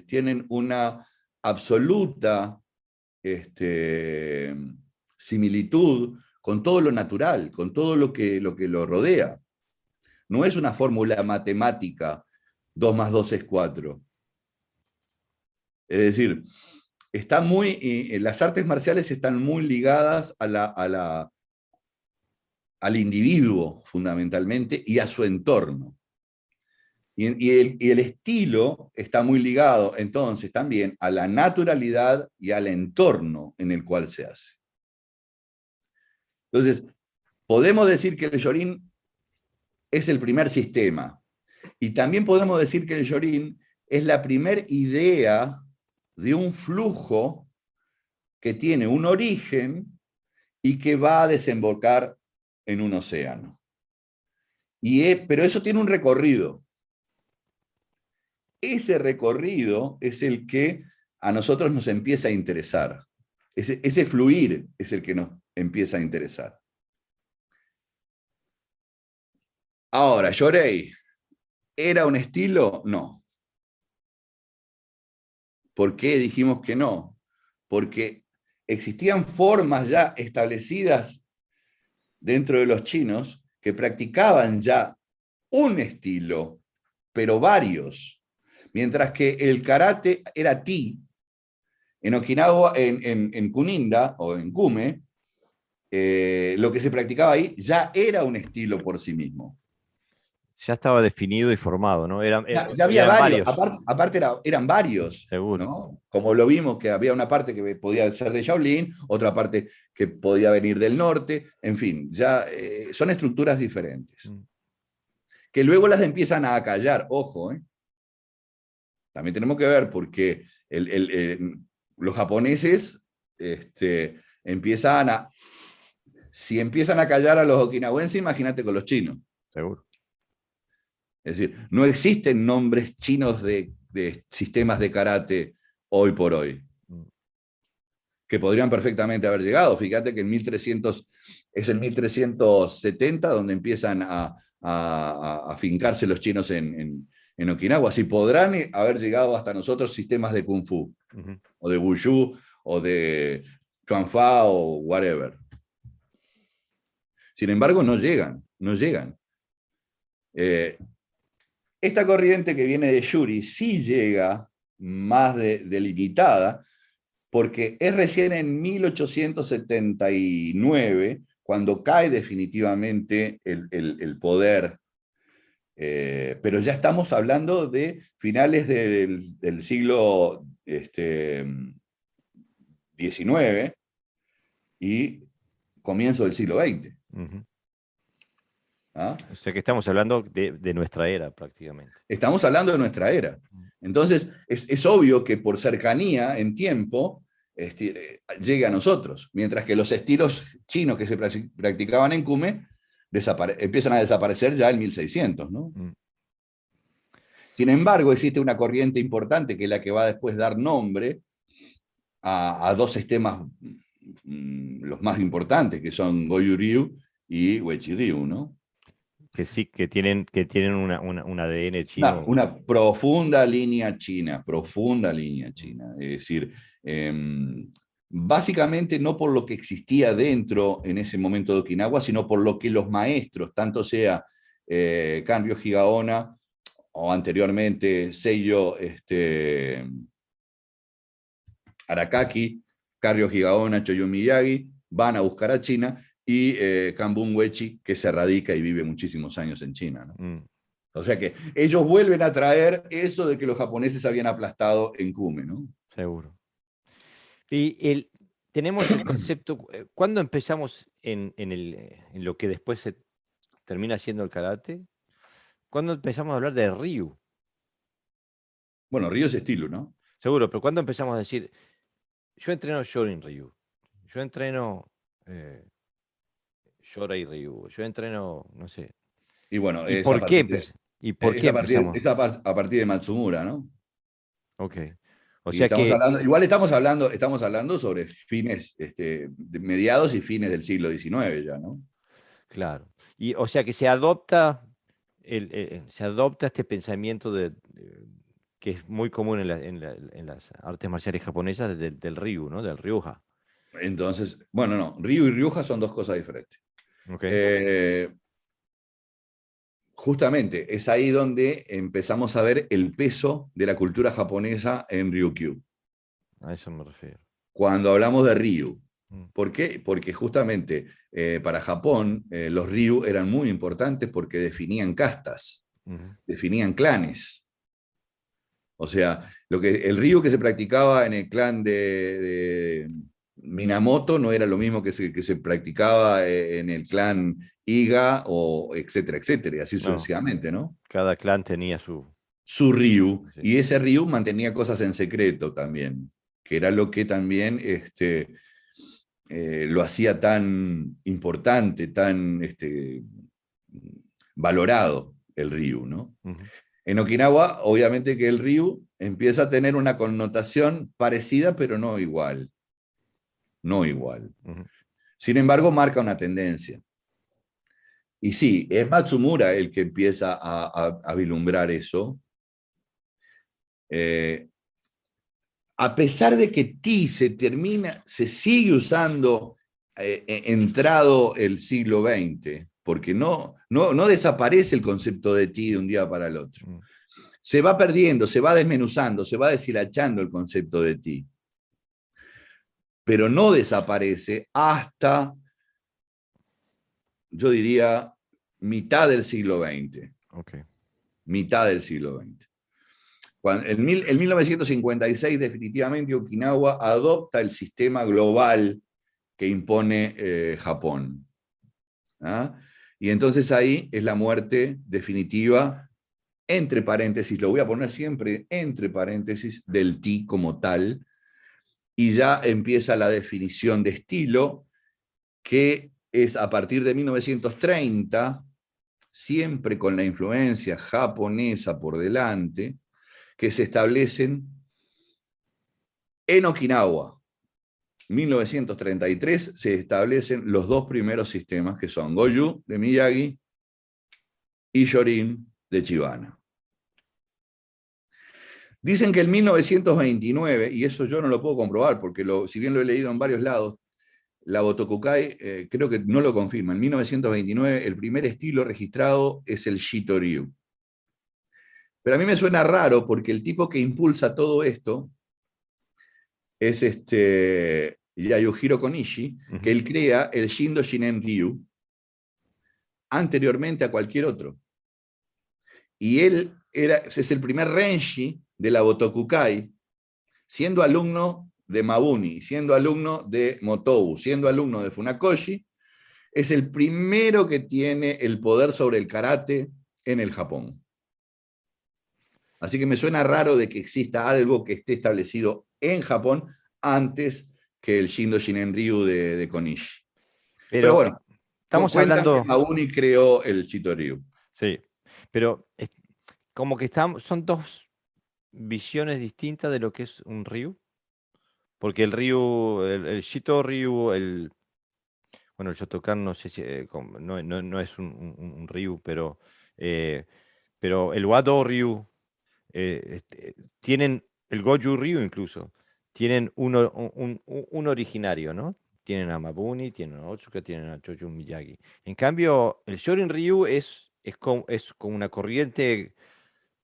tienen una absoluta similitud con todo lo natural, con todo lo rodea. No es una fórmula matemática, 2 más 2 es 4. Es decir, las artes marciales están muy ligadas al individuo, fundamentalmente, y a su entorno. Y el estilo está muy ligado, entonces, también a la naturalidad y al entorno en el cual se hace. Entonces, podemos decir que el Shorin es el primer sistema, y también podemos decir que el Shorin es la primera idea de un flujo que tiene un origen y que va a desembocar en un océano. Pero eso tiene un recorrido. Ese recorrido es el que a nosotros nos empieza a interesar. Ese fluir es el que nos empieza a interesar. Ahora, Yorei, ¿era un estilo? No. ¿Por qué dijimos que no? Porque existían formas ya establecidas dentro de los chinos que practicaban ya un estilo, pero varios. Mientras que el karate era ti, en Okinawa, en Kuninda o en Kume, lo que se practicaba ahí ya era un estilo por sí mismo. Ya estaba definido y formado, ¿no? Ya había Eran varios, varios, aparte eran varios, seguro. ¿no? Como lo vimos, que había una parte que podía ser de Shaolin, otra parte que podía venir del norte, en fin, ya son estructuras diferentes. Que luego las empiezan a acallar, ojo, también tenemos que ver porque los japoneses si empiezan a callar a los okinawenses, imagínate con los chinos. Seguro. Es decir, no existen nombres chinos de sistemas de karate hoy por hoy, que podrían perfectamente haber llegado. Fíjate que es en 1370 donde empiezan a fincarse los chinos en Okinawa. Si podrán haber llegado hasta nosotros sistemas de Kung Fu, o de Wushu, o de Chuanfa, o whatever. Sin embargo, no llegan. Esta corriente que viene de Yuri sí llega más delimitada, porque es recién en 1879 cuando cae definitivamente el poder, pero ya estamos hablando de finales del siglo XIX y comienzo del siglo XX. ¿Ah? O sea que estamos hablando de nuestra era prácticamente. Estamos hablando de nuestra era. Entonces, es obvio que por cercanía en tiempo llegue a nosotros, mientras que los estilos chinos que se practicaban en Kume empiezan a desaparecer ya en 1600, ¿no? Sin embargo, existe una corriente importante que es la que va después dar nombre a dos sistemas los más importantes, que son Goju-Ryu y Uechi-Ryu, ¿no? Que sí, que tienen un ADN chino. Una profunda línea china. Es decir, básicamente no por lo que existía dentro en ese momento de Okinawa, sino por lo que los maestros, tanto sea Kanryo Higaonna o anteriormente Seiyo Arakaki, Kanryo Higaonna, Choyo Miyagi, van a buscar a China, y Kambun Uechi, que se radica y vive muchísimos años en China, ¿no? O sea que ellos vuelven a traer eso de que los japoneses habían aplastado en Kume, ¿no? Seguro. Y tenemos el concepto, ¿cuándo empezamos en lo que después se termina siendo el karate? ¿Cuándo empezamos a hablar de Ryu? Bueno, Ryu es estilo, ¿no? Seguro, pero ¿cuándo empezamos a decir, yo entreno Shorin Ryu, yo entreno Shorai Ryu, yo entreno, no sé, Y bueno, ¿Y es a por qué partir de, empe- ¿Y por qué empezamos? a partir de Matsumura, ¿no? Ok. O Y sea estamos que, hablando, igual estamos hablando sobre fines, de mediados y fines del siglo XIX ya, ¿no? claro. Y o sea que se adopta se adopta este pensamiento que es muy común en las artes marciales japonesas del Ryu, ¿no? Del Ryuja. Entonces, bueno, no, Ryu y Ryuja son dos cosas diferentes. Ok. Eh, Justamente es ahí donde empezamos a ver el peso de la cultura japonesa en Ryukyu, A eso me refiero. cuando hablamos de Ryu. Mm, ¿Por qué? Porque justamente para Japón los Ryu eran muy importantes porque definían castas, ujú. definían clanes. O sea, el Ryu que se practicaba en el clan de Minamoto no era lo mismo que se practicaba en el clan Iga, o etcétera, etcétera, y así No, sucesivamente, ¿no? cada clan tenía su... Su Ryu, Sí. y ese Ryu mantenía cosas en secreto también, que era lo que también lo hacía tan importante, tan valorado el Ryu, ¿no? Ujú, En Okinawa, obviamente que el Ryu empieza a tener una connotación parecida, pero no igual, no igual. ujú. Sin embargo, marca una tendencia. Y sí, es Matsumura el que empieza a vislumbrar eso. Eh, a pesar de que ti se sigue usando entrado el siglo XX, porque no desaparece el concepto de ti de un día para el otro. Mm. Se va perdiendo, se va desmenuzando, se va deshilachando el concepto de ti, pero no desaparece hasta, yo diría, mitad del siglo XX. Ok. Mitad del siglo XX. En 1956, definitivamente, Okinawa adopta el sistema global que impone Japón. ¿Ah? Y entonces ahí es la muerte definitiva, entre paréntesis, lo voy a poner siempre entre paréntesis, del ti como tal, y ya empieza la definición de estilo, que es a partir de 1930, siempre con la influencia japonesa por delante, que se establecen en Okinawa. 1933 se establecen los dos primeros sistemas, que son Goju de Miyagi y Shorin de Chibana. Dicen que en 1929, y eso yo no lo puedo comprobar, porque si bien lo he leído en varios lados, la Botokukai creo que no lo confirma. En 1929 el primer estilo registrado es el Shito-ryu. Pero a mí me suena raro porque el tipo que impulsa todo esto es Yasuhiro Konishi, que Ujú. él crea el Shindo Shinen Ryu anteriormente a cualquier otro. Y es el primer Renshi de la Botokukai, siendo alumno de Mabuni, siendo alumno de Motou, siendo alumno de Funakoshi, es el primero que tiene el poder sobre el karate en el Japón. Así que me suena raro de que exista algo que esté establecido en Japón antes que el Shindo Shinen Ryu de Konishi. Pero Pero bueno, estamos cuentan que hablando, Mabuni creó el Chito Ryu. sí, pero como que son dos visiones distintas de lo que es un Ryu. Porque el Ryu, el Shito Ryu, bueno, el Shotokan no sé si no es un Ryu, eh, pero el Wado Ryu tienen el Goju Ryu incluso, tienen un originario, ¿no? Tienen a Mabuni, tienen a Otsuka, tienen a Choju Miyagi. En cambio, el Shorin Ryu es como una corriente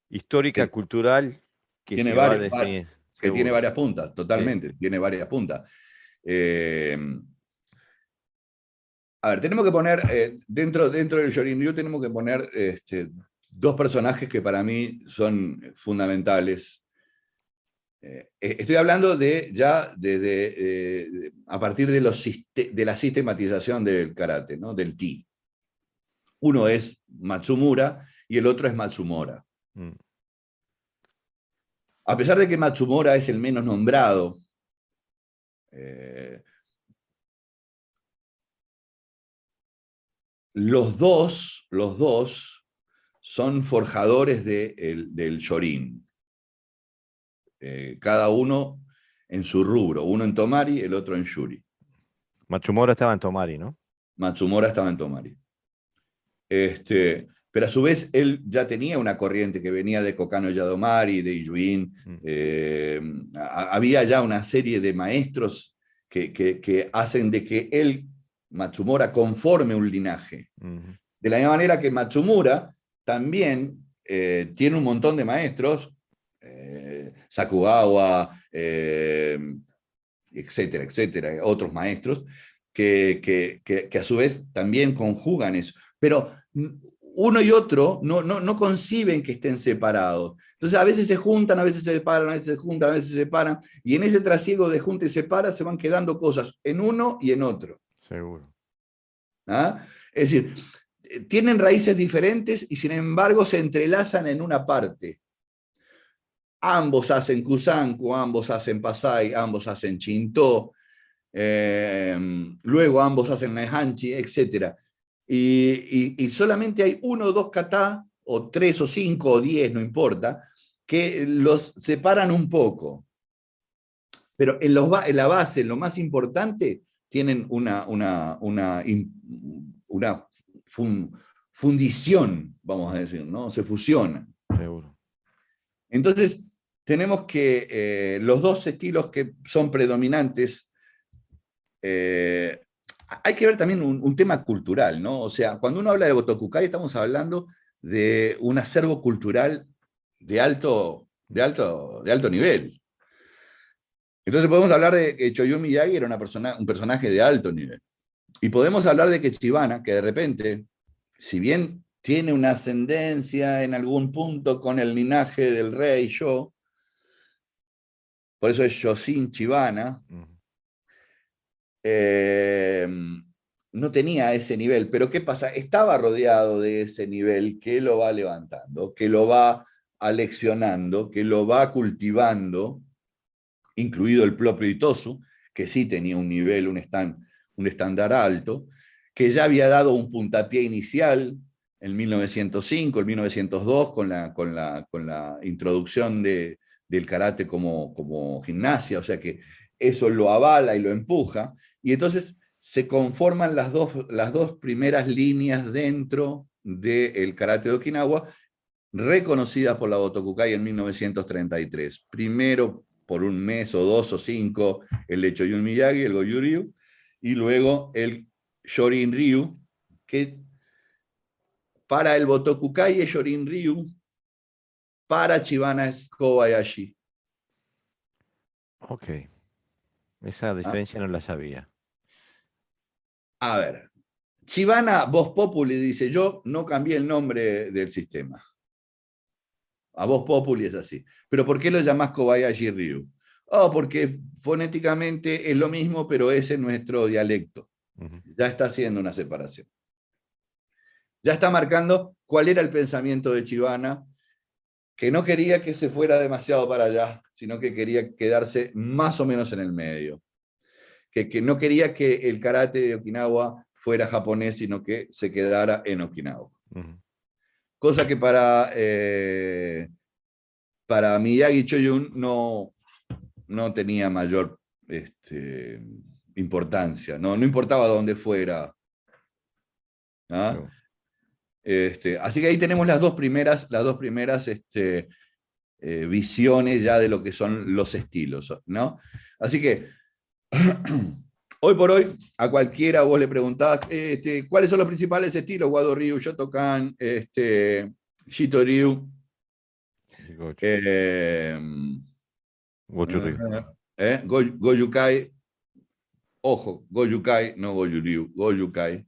histórica, Que cultural, que tiene se va a varios, definir, que tiene seguro. varias puntas, Sí. totalmente, tiene varias puntas. Eh, a ver, tenemos que poner, dentro del Shorin-ryu tenemos que poner dos personajes que para mí son fundamentales. Estoy hablando a partir de la sistematización del karate, ¿no? Del Ti. Uno es Matsumura y el otro es Matsumora. Mm. A pesar de que Matsumora es el menos nombrado, eh, los dos son forjadores del shorin. Cada uno en su rubro, uno en Tomari, el otro en Yuri. Matsumora estaba en Tomari, ¿no? Matsumora estaba en Tomari. Pero a su vez él ya tenía una corriente que venía de Kokano Yadomari, de Iyuin. Había ya una serie de maestros que hacen de que él, Matsumora, conforme un linaje. De la misma manera que Matsumura también tiene un montón de maestros, Sakugawa, etcétera, etcétera, otros maestros, que a su vez también conjugan eso. Pero uno y otro no conciben que estén separados. Entonces a veces se juntan, a veces se separan, a veces se juntan, a veces se separan, y en ese trasiego de junta y separa se van quedando cosas en uno y en otro. Seguro. ¿Ah? Es decir, tienen raíces diferentes y sin embargo se entrelazan en una parte. Ambos hacen Kusanku, ambos hacen Pasai, ambos hacen Shinto, luego ambos hacen Naihanchi, etc. Y solamente hay 1 o 2 kata, o 3 o 5 o 10, no importa, que los separan un poco. Pero en la base, en lo más importante, tienen una fundición, vamos a decir, ¿no? Se fusionan. Seguro. Entonces, tenemos que los dos estilos que son predominantes, hay que ver también un tema cultural, ¿no? O sea, cuando uno habla de Botokukai, estamos hablando de un acervo cultural de alto nivel. Entonces podemos hablar de que Choyun Miyagi era un personaje de alto nivel. Y podemos hablar de que Chibana, que de repente, si bien tiene una ascendencia en algún punto con el linaje del rey Yo, por eso es Yosin Chibana, no tenía ese nivel. Pero ¿qué pasa? Estaba rodeado de ese nivel que lo va levantando, que lo va aleccionando, que lo va cultivando, incluido el propio Itosu, que sí tenía un nivel, un estándar alto, que ya había dado un puntapié inicial en 1905, en 1902, con la introducción del karate como gimnasia, o sea que eso lo avala y lo empuja, y entonces se conforman las dos primeras líneas dentro del karate de Okinawa, reconocidas por la Botokukai en 1933. Primero, por un mes o 2 o 5, el de Choyun Miyagi, el Goju Ryu, y luego el Shorin Ryu, que para el Botokukai es Shorin Ryu, para Chibana es Kobayashi. Ok. Esa diferencia no la sabía. A ver, Chibana Voz Populi dice, yo no cambié el nombre del sistema. A Voz Populi es así. ¿Pero por qué lo llamás Kobayashi Ryu? Oh, porque fonéticamente es lo mismo, pero es en nuestro dialecto. Ya está haciendo una separación. Ya está marcando cuál era el pensamiento de Chibana, que no quería que se fuera demasiado para allá, sino que quería quedarse más o menos en el medio. Que no quería que el karate de Okinawa fuera japonés, sino que se quedara en Okinawa. Cosa que para Miyagi Choyun no tenía mayor importancia, no importaba dónde fuera. ¿Ah? Así que ahí tenemos las dos primeras visiones ya de lo que son los estilos, ¿no? Así que hoy por hoy, a cualquiera vos le preguntabas cuáles son los principales estilos: Wado Ryu, Shotokan, Shito Ryu, Gochu Ryu. Gojukai, ojo, Gojukai, no Goju Ryu, Gojukai,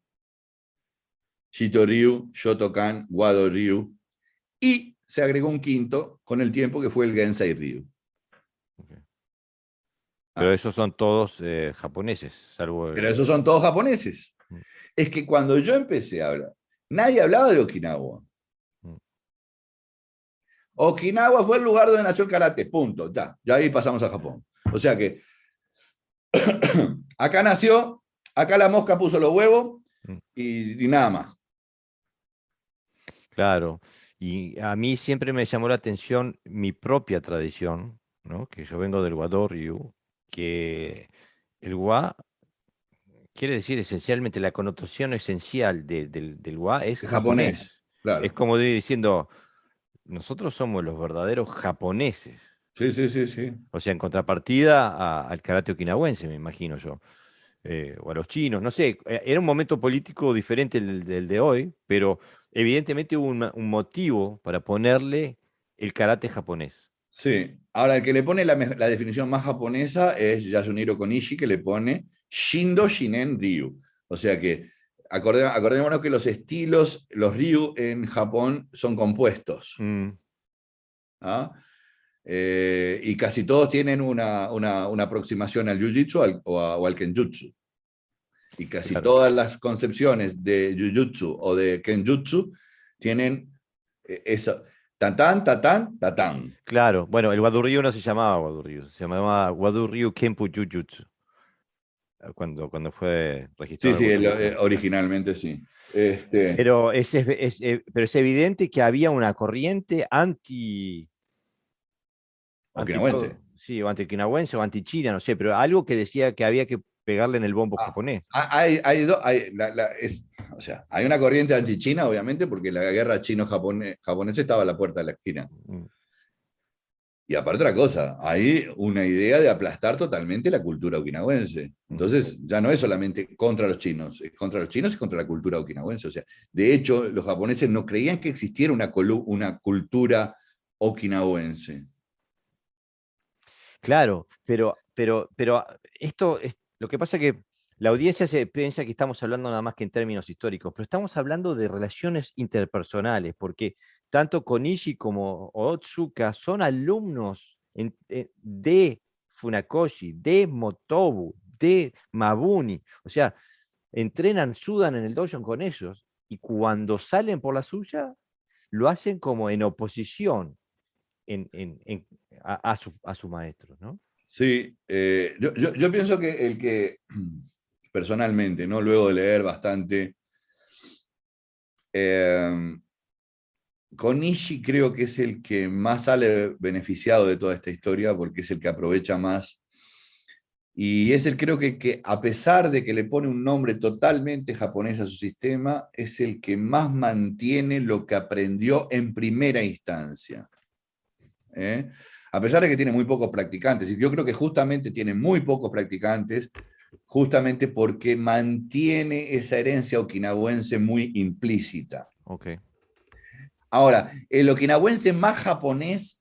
Shito Ryu, Shotokan, Wado Ryu, y se agregó un quinto con el tiempo que fue el Gensai Ryu. Okay. Pero esos son todos japoneses, salvo... Pero esos son todos japoneses. Es que cuando yo empecé a hablar, nadie hablaba de Okinawa. Okinawa fue el lugar donde nació el karate, punto. Ya ahí pasamos a Japón. O sea que acá nació, acá la mosca puso los huevos y nada más. Claro. Y a mí siempre me llamó la atención mi propia tradición, ¿no? Que yo vengo del Wado Ryu, que el wa quiere decir esencialmente la connotación esencial del wa es Es japonés, japonés. Es claro. como diciendo, nosotros somos los verdaderos japoneses. Sí, sí, sí, sí. O sea, en contrapartida al karate okinawense, me imagino yo. O a los chinos, no sé. Era un momento político diferente del de hoy, pero evidentemente hubo un motivo para ponerle el karate japonés. Sí. Ahora, el que le pone la definición más japonesa es Yasuniro Konishi, que le pone Shindo Shinen Ryu. O sea que acordémonos que los estilos, los Ryu en Japón son compuestos. Mm, ¿Ah? Y casi todos tienen una aproximación al Jiu-Jitsu o al Kenjutsu. Y casi claro. todas las concepciones de Jiu-Jitsu o de Kenjutsu tienen eso. Tatán, tatán, tatán. Claro, bueno, el Wado Ryu no se llamaba Wado Ryu, se llamaba Wado Ryu Kenpu Jujutsu, cuando fue Sí, registrado en sí, Butsubukai. originalmente sí. Este, Pero es evidente que había una corriente anti okinawense. todo, sí, o anti-quinahuense o anti-china, no sé, pero algo que decía que había que pegarle en el bombo Ah, japonés. o sea, hay una corriente anti-China, obviamente, porque la guerra chino-japonesa estaba a la puerta de la esquina. Mm, Y aparte otra cosa, hay una idea de aplastar totalmente la cultura okinawense. ujú. Entonces, ya no es solamente contra los chinos, es contra los chinos y contra la cultura okinawense. O sea, de hecho, los japoneses no creían que existiera una cultura okinawense. Claro, pero lo que pasa es que la audiencia se piensa que estamos hablando nada más que en términos históricos, pero estamos hablando de relaciones interpersonales, porque tanto Konishi como Otsuka son alumnos de Funakoshi, de Motobu, de Mabuni, o sea, entrenan, sudan en el dojo con ellos, y cuando salen por la suya, lo hacen como en oposición en, en- en- a su maestro, ¿no? Sí, yo pienso que el que, personalmente, ¿no? Luego de leer bastante, eh, Konishi creo que es el que más sale beneficiado de toda esta historia porque es el que aprovecha más y es el creo que a pesar de que le pone un nombre totalmente japonés a su sistema, es el que más mantiene lo que aprendió en primera instancia. ¿Eh? A pesar de que tiene muy pocos practicantes, y yo creo que justamente tiene muy pocos practicantes, justamente porque mantiene esa herencia okinawense muy implícita. Ok. Ahora, el okinawense más japonés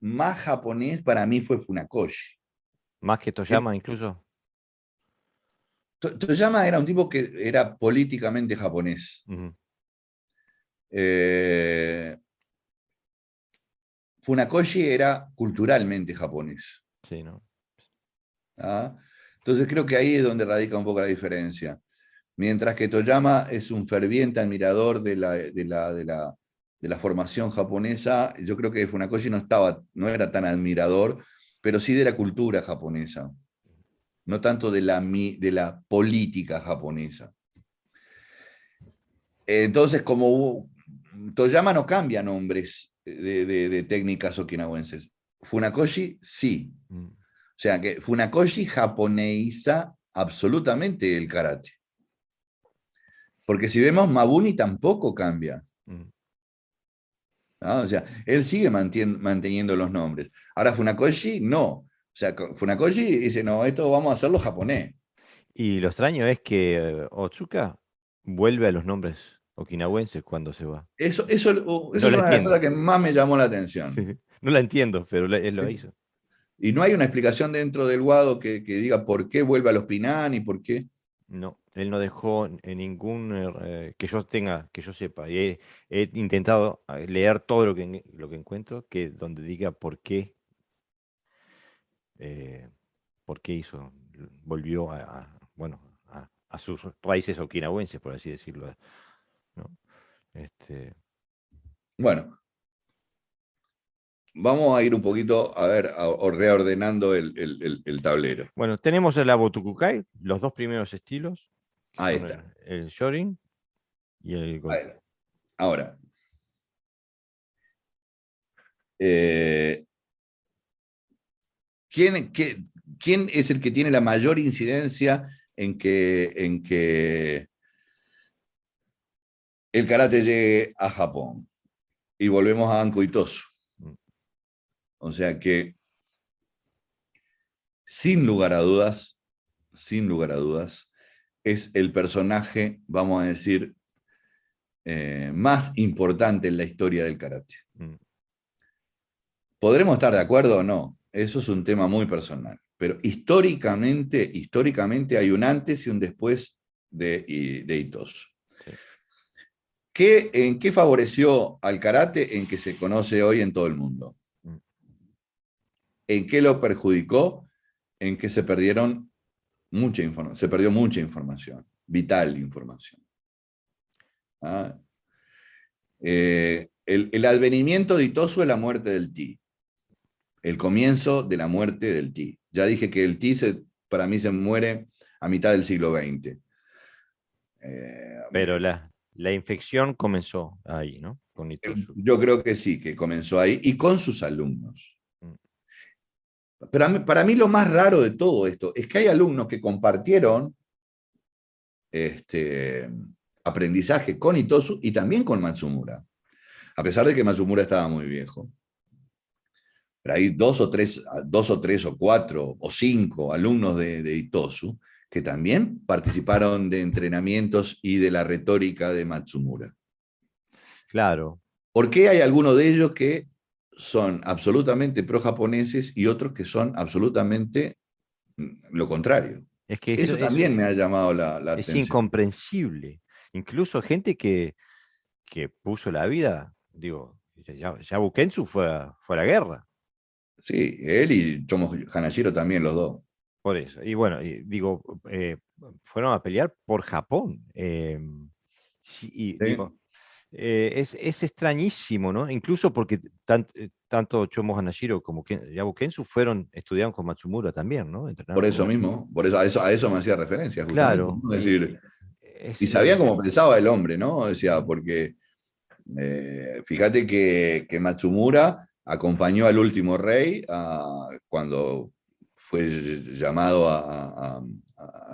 para mí fue Funakoshi. Más que Toyama incluso. Toyama era un tipo que era políticamente japonés. Ujú. Eh, Funakoshi era culturalmente japonés. Sí, ¿no? ¿Ah? Entonces creo que ahí es donde radica un poco la diferencia. Mientras que Toyama es un ferviente admirador de la formación japonesa, yo creo que Funakoshi no era tan admirador, pero sí de la cultura japonesa, no tanto de la política japonesa. Entonces, Toyama no cambia nombres de técnicas okinawenses. Funakoshi sí. Mm, O sea que Funakoshi japoneiza absolutamente el karate. Porque si vemos, Mabuni tampoco cambia. mm. ¿No? O sea, él sigue manteniendo los nombres. Ahora Funakoshi no. O sea, Funakoshi dice, no, esto vamos a hacerlo japonés. Y lo extraño es que Otsuka vuelve a los nombres okinawenses cuando se va. Eso No es la una de las cosas entiendo. que más me llamó la atención. No la entiendo, pero él lo hizo. Y no hay una explicación dentro del Wado que diga por qué vuelve a los Pinan y por qué. No, él no dejó en ningún que yo tenga, que yo sepa. Y he intentado leer todo lo que encuentro, que donde diga eh, por qué volvió bueno, a sus raíces okinawenses, por así decirlo, ¿no? Este, Bueno, vamos a ir un poquito, a ver, reordenando el tablero. bueno, tenemos el Abotukukai, los dos primeros estilos, que Ahí son está. el Shorin y el Ahí Goju. está. Ahora, Eh, ¿quién es el que tiene la mayor incidencia en que el karate llegue a Japón? Y volvemos a Anko Itosu. O sea que, sin lugar a dudas, sin lugar a dudas, es el personaje, vamos a decir, más importante en la historia del karate. ¿Podremos estar de acuerdo o no? Eso es un tema muy personal. Pero históricamente hay un antes y un después de Itosu. Sí. ¿En qué favoreció al karate en que se conoce hoy en todo el mundo? ¿En qué lo perjudicó? En que se perdieron mucha información, se perdió mucha información, vital información. ¿Ah? El advenimiento de Itosu es la muerte del Ti, el comienzo de la muerte del Ti. Ya dije que el Ti para mí se muere a mitad del siglo XX. Pero la infección comenzó ahí, ¿no? Con Itosu. Yo creo que sí, que comenzó ahí y con sus alumnos. Pero para mí lo más raro de todo esto es que hay alumnos que compartieron aprendizaje con Itosu y también con Matsumura, a pesar de que Matsumura estaba muy viejo. Pero hay dos o tres o cuatro o cinco alumnos de Itosu que también participaron de entrenamientos y de la retórica de Matsumura. Claro. ¿Por qué hay algunos de ellos que son absolutamente pro-japoneses y otros que son absolutamente lo contrario? Es que Eso también me ha llamado la es atención. incomprensible. Incluso gente que puso la vida, digo, Yabu Kentsu fue a la guerra. Sí, él y Tomo Hanashiro también, los dos. Por eso. Y bueno, digo, fueron a pelear por Japón. Sí, y ¿Sí? digo, es extrañísimo, ¿no? Incluso porque tanto Chomo Hanashiro como Yabu Kentsu estudiaron con Matsumura también, ¿no? Entrenaron Por con eso Matsumura. mismo, por eso, a eso me hacía referencia, justamente, Claro, ¿no? Es decir, y es, sabía cómo pensaba el hombre, ¿no? Decía, porque fíjate que Matsumura acompañó al último rey cuando fue llamado a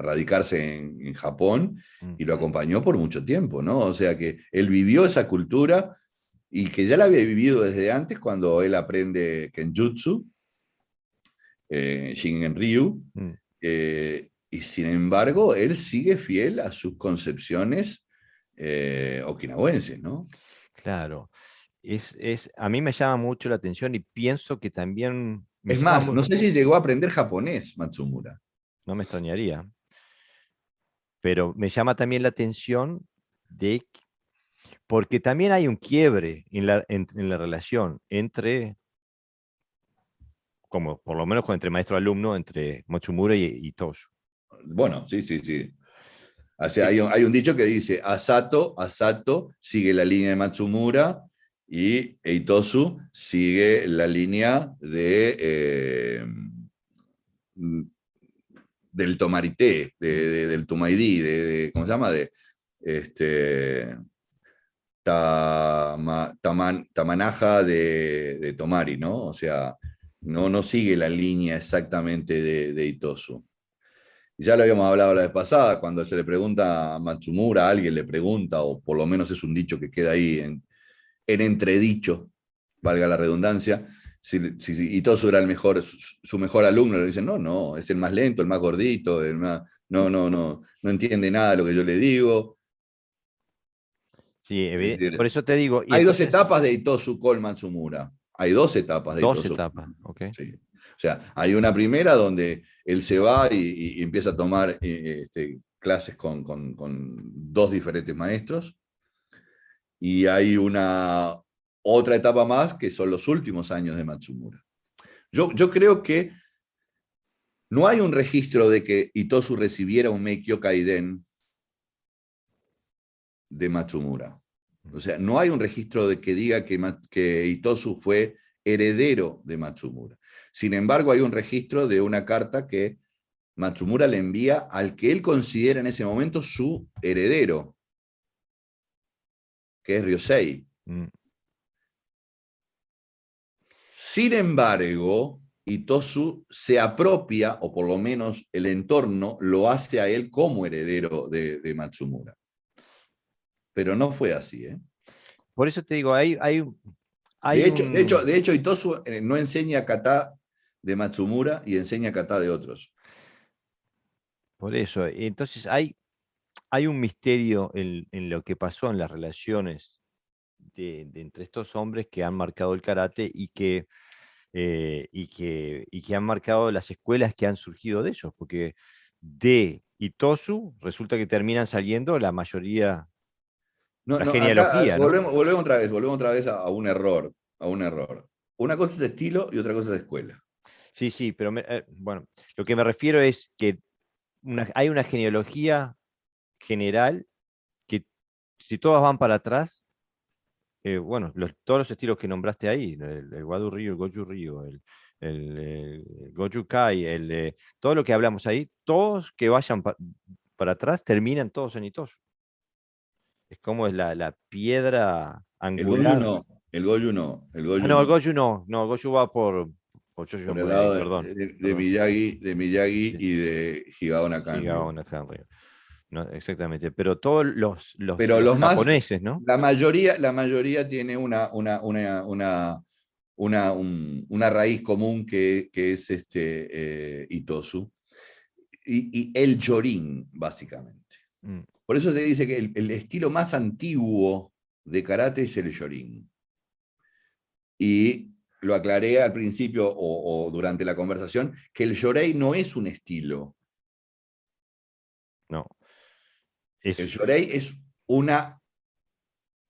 radicarse en Japón mm, y lo acompañó por mucho tiempo, ¿no? O sea que él vivió esa cultura y que ya la había vivido desde antes cuando él aprende Kenjutsu, Shingen Ryu, mm, y sin embargo él sigue fiel a sus concepciones okinawenses, ¿no? claro. A mí me llama mucho la atención y pienso que también me Es llama más, no sé si llegó a aprender japonés Matsumura. no me extrañaría, pero me llama también la atención de porque también hay un quiebre en la relación entre, como por lo menos entre maestro-alumno, entre Matsumura y Tosu. Bueno, sí, sí, sí. O sea, Que- hay un dicho que dice, Asato sigue la línea de Matsumura y Eitosu sigue la línea del Tomarité, del Tumaidí, ¿cómo se llama? Este, Tamanaja de Tomari, ¿no? O sea, no sigue la línea exactamente de Itosu. Ya lo habíamos hablado la vez pasada, cuando se le pregunta a Matsumura, alguien le pregunta, o por lo menos es un dicho que queda ahí en entredicho, valga la redundancia, si Itosu era su mejor alumno, le dicen, no, es el más lento, el más gordito, no entiende nada de lo que yo le digo. sí, Es por decir, eso te digo, y hay dos entonces, etapas de Itosu con Matsumura. Hay dos etapas de dos Itosu. etapas, ¿ok? Sí. O sea, hay una primera donde él se va y empieza a tomar clases con dos diferentes maestros. Y hay una otra etapa más que son los últimos años de Matsumura. Yo creo que no hay un registro de que Itosu recibiera un Meikyo Kaiden de Matsumura. O sea, no hay un registro de que diga que Itosu fue heredero de Matsumura. Sin embargo, hay un registro de una carta que Matsumura le envía al que él considera en ese momento su heredero, que es Ryosei. Mm. Sin embargo, Itosu se apropia, o por lo menos el entorno lo hace a él como heredero de Matsumura. Pero no fue así, ¿eh? Por eso te digo, hay De hecho, de hecho, un... de hecho Itosu no enseña kata de Matsumura y enseña kata de otros. Por eso, entonces hay un misterio en lo que pasó en las relaciones entre estos hombres que han marcado el karate y que han marcado las escuelas que han surgido de ellos, porque de Itosu resulta que terminan saliendo la mayoría, No, la no, acá genealogía, ¿no? volvemos otra vez a un error, a un error. Una cosa es estilo y otra cosa es escuela. Sí, sí, pero bueno, lo que me refiero es que hay una genealogía general que si todas van para atrás, bueno, todos los estilos que nombraste ahí, el Wado Ryu, el Goju Ryu, el Goju Kai, todo lo que hablamos ahí, todos que vayan para atrás terminan todos en Itosu. Es como es la piedra El Goju angular. no, el Goju no, el Ah, Goju no, el no. Goju no, el Goju va por Por Jojo el Moyai, lado perdón, de perdón. Miyagi Sí, y de Higao Nakanryu. Higaon acá arriba. No, exactamente, pero todos Pero los los más, japoneses, ¿no? la mayoría tiene una raíz común que es Itosu y el Chorin, básicamente. Mm, Por eso se dice que el estilo más antiguo de karate es el Chorin. Y lo aclaré al principio o durante la conversación, que el Yorei no es un estilo. no, El es Yorei es una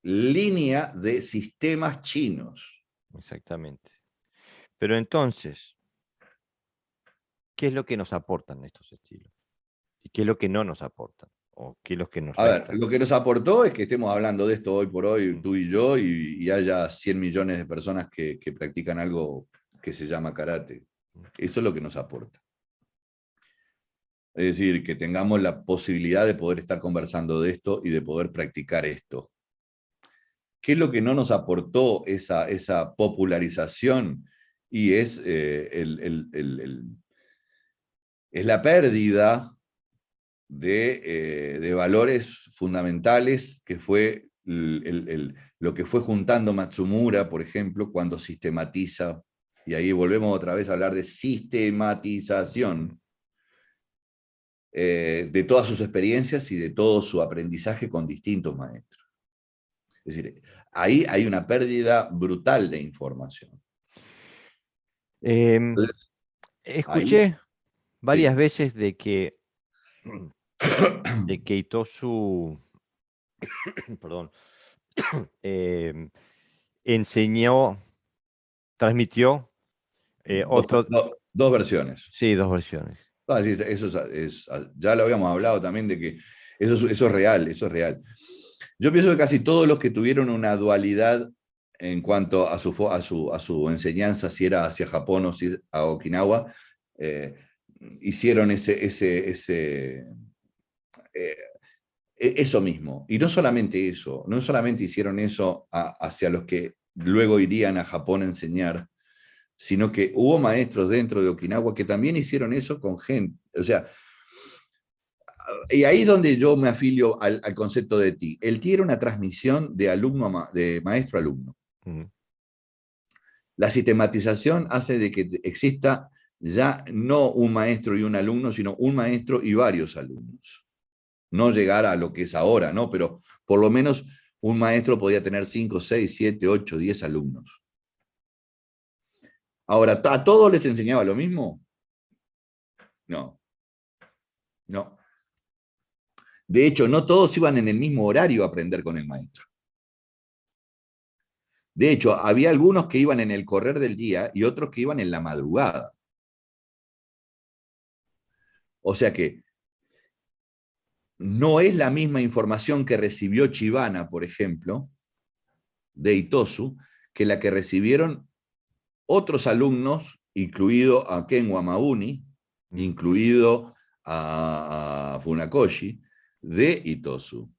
línea de sistemas chinos. exactamente. Pero entonces, ¿qué es lo que nos aportan estos estilos? ¿Y qué es lo que no nos aportan? ¿O qué es lo que nos A ver, restan? lo que nos aportó es que estemos hablando de esto hoy por hoy, Mm, tú y yo, y haya 100 millones de personas que practican algo que se llama karate. mm. Eso es lo que nos aporta. Es decir, que tengamos la posibilidad de poder estar conversando de esto y de poder practicar esto. ¿Qué es lo que no nos aportó esa popularización? Y es la pérdida de valores fundamentales que fue lo que fue juntando Matsumura, por ejemplo, cuando sistematiza, y ahí volvemos otra vez a hablar de sistematización de todas sus experiencias y de todo su aprendizaje con distintos maestros. Es decir, ahí hay una pérdida brutal de información. Em, Entonces, ahí, escuché varias sí. veces de que Itosu, perdón, em, enseñó, transmitió Dos, otro, dos versiones. sí, dos versiones. Ah, sí, eso ya lo habíamos hablado también de que eso es real, eso es real. Yo pienso que casi todos los que tuvieron una dualidad en cuanto a su enseñanza, si era hacia Japón o si a Okinawa, eh, hicieron eh, eso mismo. Y no solamente eso, no solamente hicieron eso hacia los que luego irían a Japón a enseñar, sino que hubo maestros dentro de Okinawa que también hicieron eso con gente. O sea, y ahí es donde yo me afilio al concepto de ti. El ti era una transmisión de de maestro a alumno. Mm. La sistematización hace de que exista ya no un maestro y un alumno, sino un maestro y varios alumnos. No llegar a lo que es ahora, ¿no? Pero por lo menos un maestro podía tener 5, 6, 7, 8, 10 alumnos. Ahora, ¿a todos les enseñaba lo mismo? No, no. De hecho, no todos iban en el mismo horario a aprender con el maestro. De hecho, había algunos que iban en el correr del día y otros que iban en la madrugada. O sea que no es la misma información que recibió Chibana, por ejemplo, de Itosu, que la que recibieron otros alumnos, incluido a Ken Wamauni, Mm. incluido a Funakoshi, de Itosu.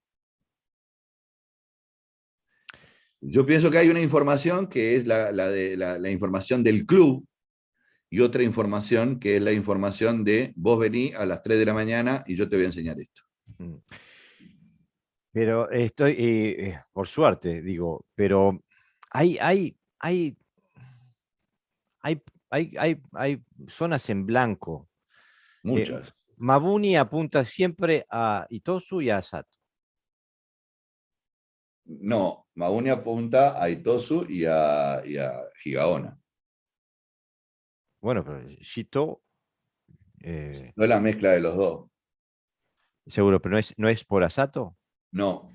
Yo pienso que hay una información que es la información del club y otra información que es la información de vos vení a las 3 de la mañana y yo te voy a enseñar esto. Mm. Pero estoy, por suerte, digo, pero hay, hay, hay, hay, hay zonas en blanco. Eh, Muchas. Mabuni apunta siempre a Itosu y a Sato. No, Mauni apunta a Itosu y a Higaona. Bueno, pero Shito, eh, No es la mezcla de los dos. seguro, pero no es por Asato, No,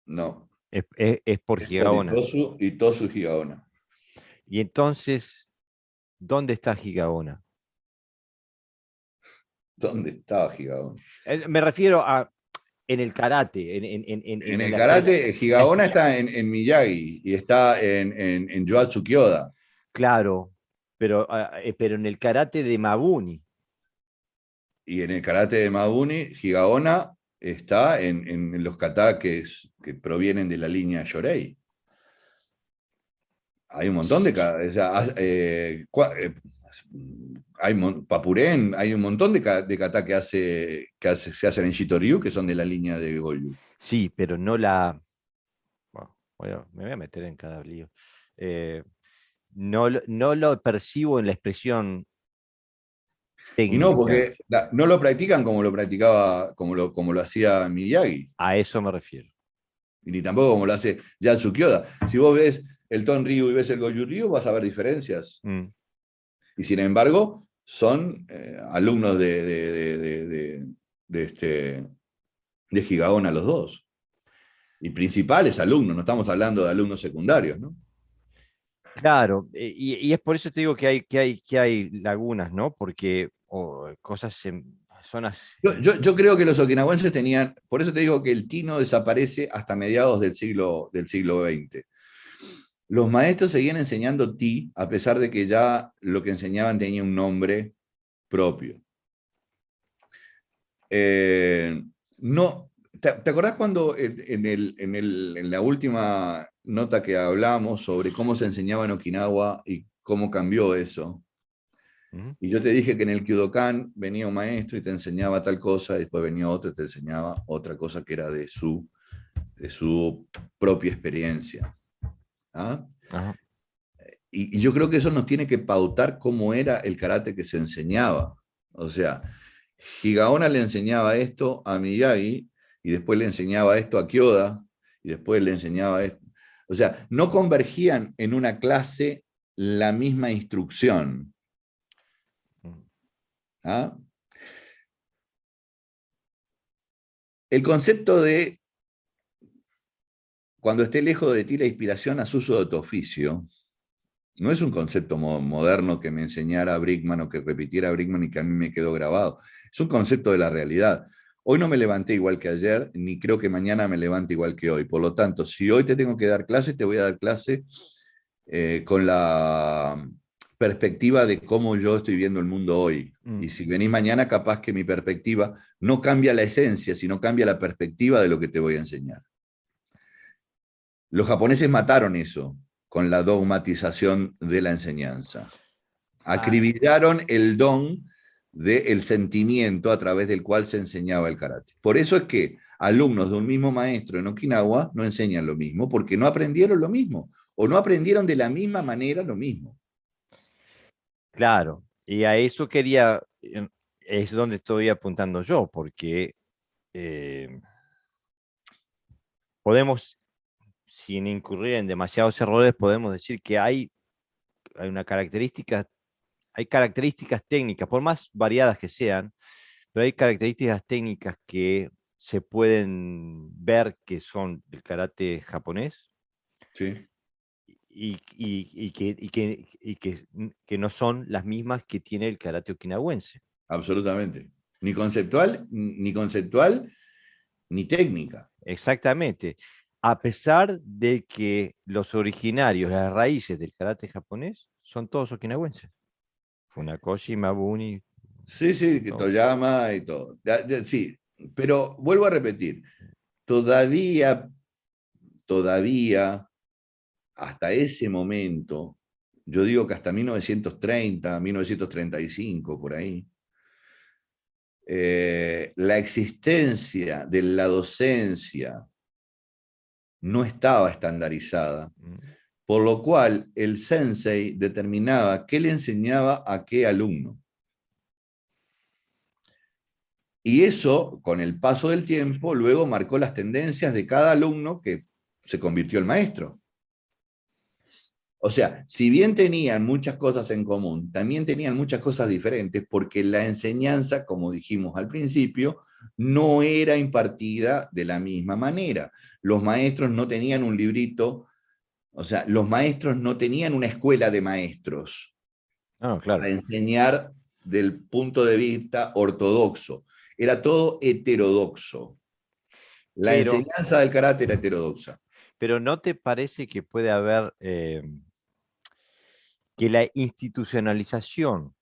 no. es por Es por Higaona. Itosu y Higaona. Y entonces, ¿dónde está Higaona? ¿Dónde estaba Higaona? Me refiero a en el karate, En el en karate, la Higaona expresión. está en Miyagi y está en Yoatsu Kyoda. Claro, pero en el karate de Mabuni. Y en el karate de Mabuni, Higaona está en los kata que provienen de la línea Yorei. Hay un montón de o sea, Papuren, hay un montón de kata se hacen en Shitoryu que son de la línea de Goju. Sí, pero no la. Bueno, me voy a meter en cada lío. Eh, no, no lo percibo en la expresión Y no, técnica. porque no lo practican como lo practicaba, como lo hacía Miyagi, A eso me refiero. y ni tampoco como lo hace Yatsu Kyoda. Si vos ves el Ton Ryu y ves el Goju Ryu, vas a ver diferencias. Mm. Y sin embargo, son alumnos de Higaona los dos. Y principales alumnos, no estamos hablando de alumnos secundarios, ¿no? Claro, y es por eso te digo que hay lagunas, ¿no? Porque cosas en zonas. Yo creo que los okinawenses tenían, por eso te digo que el tino desaparece hasta mediados del siglo XX. Los maestros seguían enseñando ti, a pesar de que ya lo que enseñaban tenía un nombre propio. No, ¿te acordás cuando en la última nota que hablamos sobre cómo se enseñaba en Okinawa y cómo cambió eso? Ujú. Y yo te dije que en el Kyudokan venía un maestro y te enseñaba tal cosa, y después venía otro y te enseñaba otra cosa que era de su propia experiencia. ¿Ah? Ajá. Y yo creo que eso nos tiene que pautar cómo era el karate que se enseñaba. O sea, Higaona le enseñaba esto a Miyagi y después le enseñaba esto a Kyoda y después le enseñaba esto. O sea, no convergían en una clase la misma instrucción. Mm. ¿Ah? El concepto de cuando esté lejos de ti la inspiración, haz uso de tu oficio, no es un concepto moderno que me enseñara Brickman o que repitiera Brickman y que a mí me quedó grabado. Es un concepto de la realidad. Hoy no me levanté igual que ayer, ni creo que mañana me levante igual que hoy. Por lo tanto, si hoy te tengo que dar clase, te voy a dar clase con la perspectiva de cómo yo estoy viendo el mundo hoy. Mm. Y si venís mañana, capaz que mi perspectiva no cambia la esencia, sino cambia la perspectiva de lo que te voy a enseñar. Los japoneses mataron eso con la dogmatización de la enseñanza. Ah, Acribillaron el don del sentimiento a través del cual se enseñaba el karate. Por eso es que alumnos de un mismo maestro en Okinawa no enseñan lo mismo, porque no aprendieron lo mismo, o no aprendieron de la misma manera lo mismo. claro, y a eso quería, es donde estoy apuntando yo, porque eh, podemos, sin incurrir en demasiados errores, podemos decir que hay una característica, hay características técnicas, por más variadas que sean, pero hay características técnicas que se pueden ver que son del karate japonés ¿Sí? que no son las mismas que tiene el karate okinawense. Absolutamente. Ni conceptual, ni técnica. Exactamente. A pesar de que los originarios, las raíces del karate japonés, son todos okinawenses. Funakoshi, Mabuni, Sí, sí, que todo. Toyama y todo. Sí, pero vuelvo a repetir, todavía todavía, hasta ese momento, yo digo que hasta 1930, 1935, por ahí, la existencia de la docencia no estaba estandarizada, por lo cual el sensei determinaba qué le enseñaba a qué alumno. Y eso, con el paso del tiempo, luego marcó las tendencias de cada alumno que se convirtió en maestro. O sea, si bien tenían muchas cosas en común, también tenían muchas cosas diferentes, porque la enseñanza, como dijimos al principio, no era impartida de la misma manera. Los maestros no tenían un librito, o sea, los maestros no tenían una escuela de maestros Claro. para enseñar del punto de vista ortodoxo. Era todo heterodoxo. La Pero, enseñanza del karate era heterodoxa. pero ¿no te parece que puede haber que la institucionalización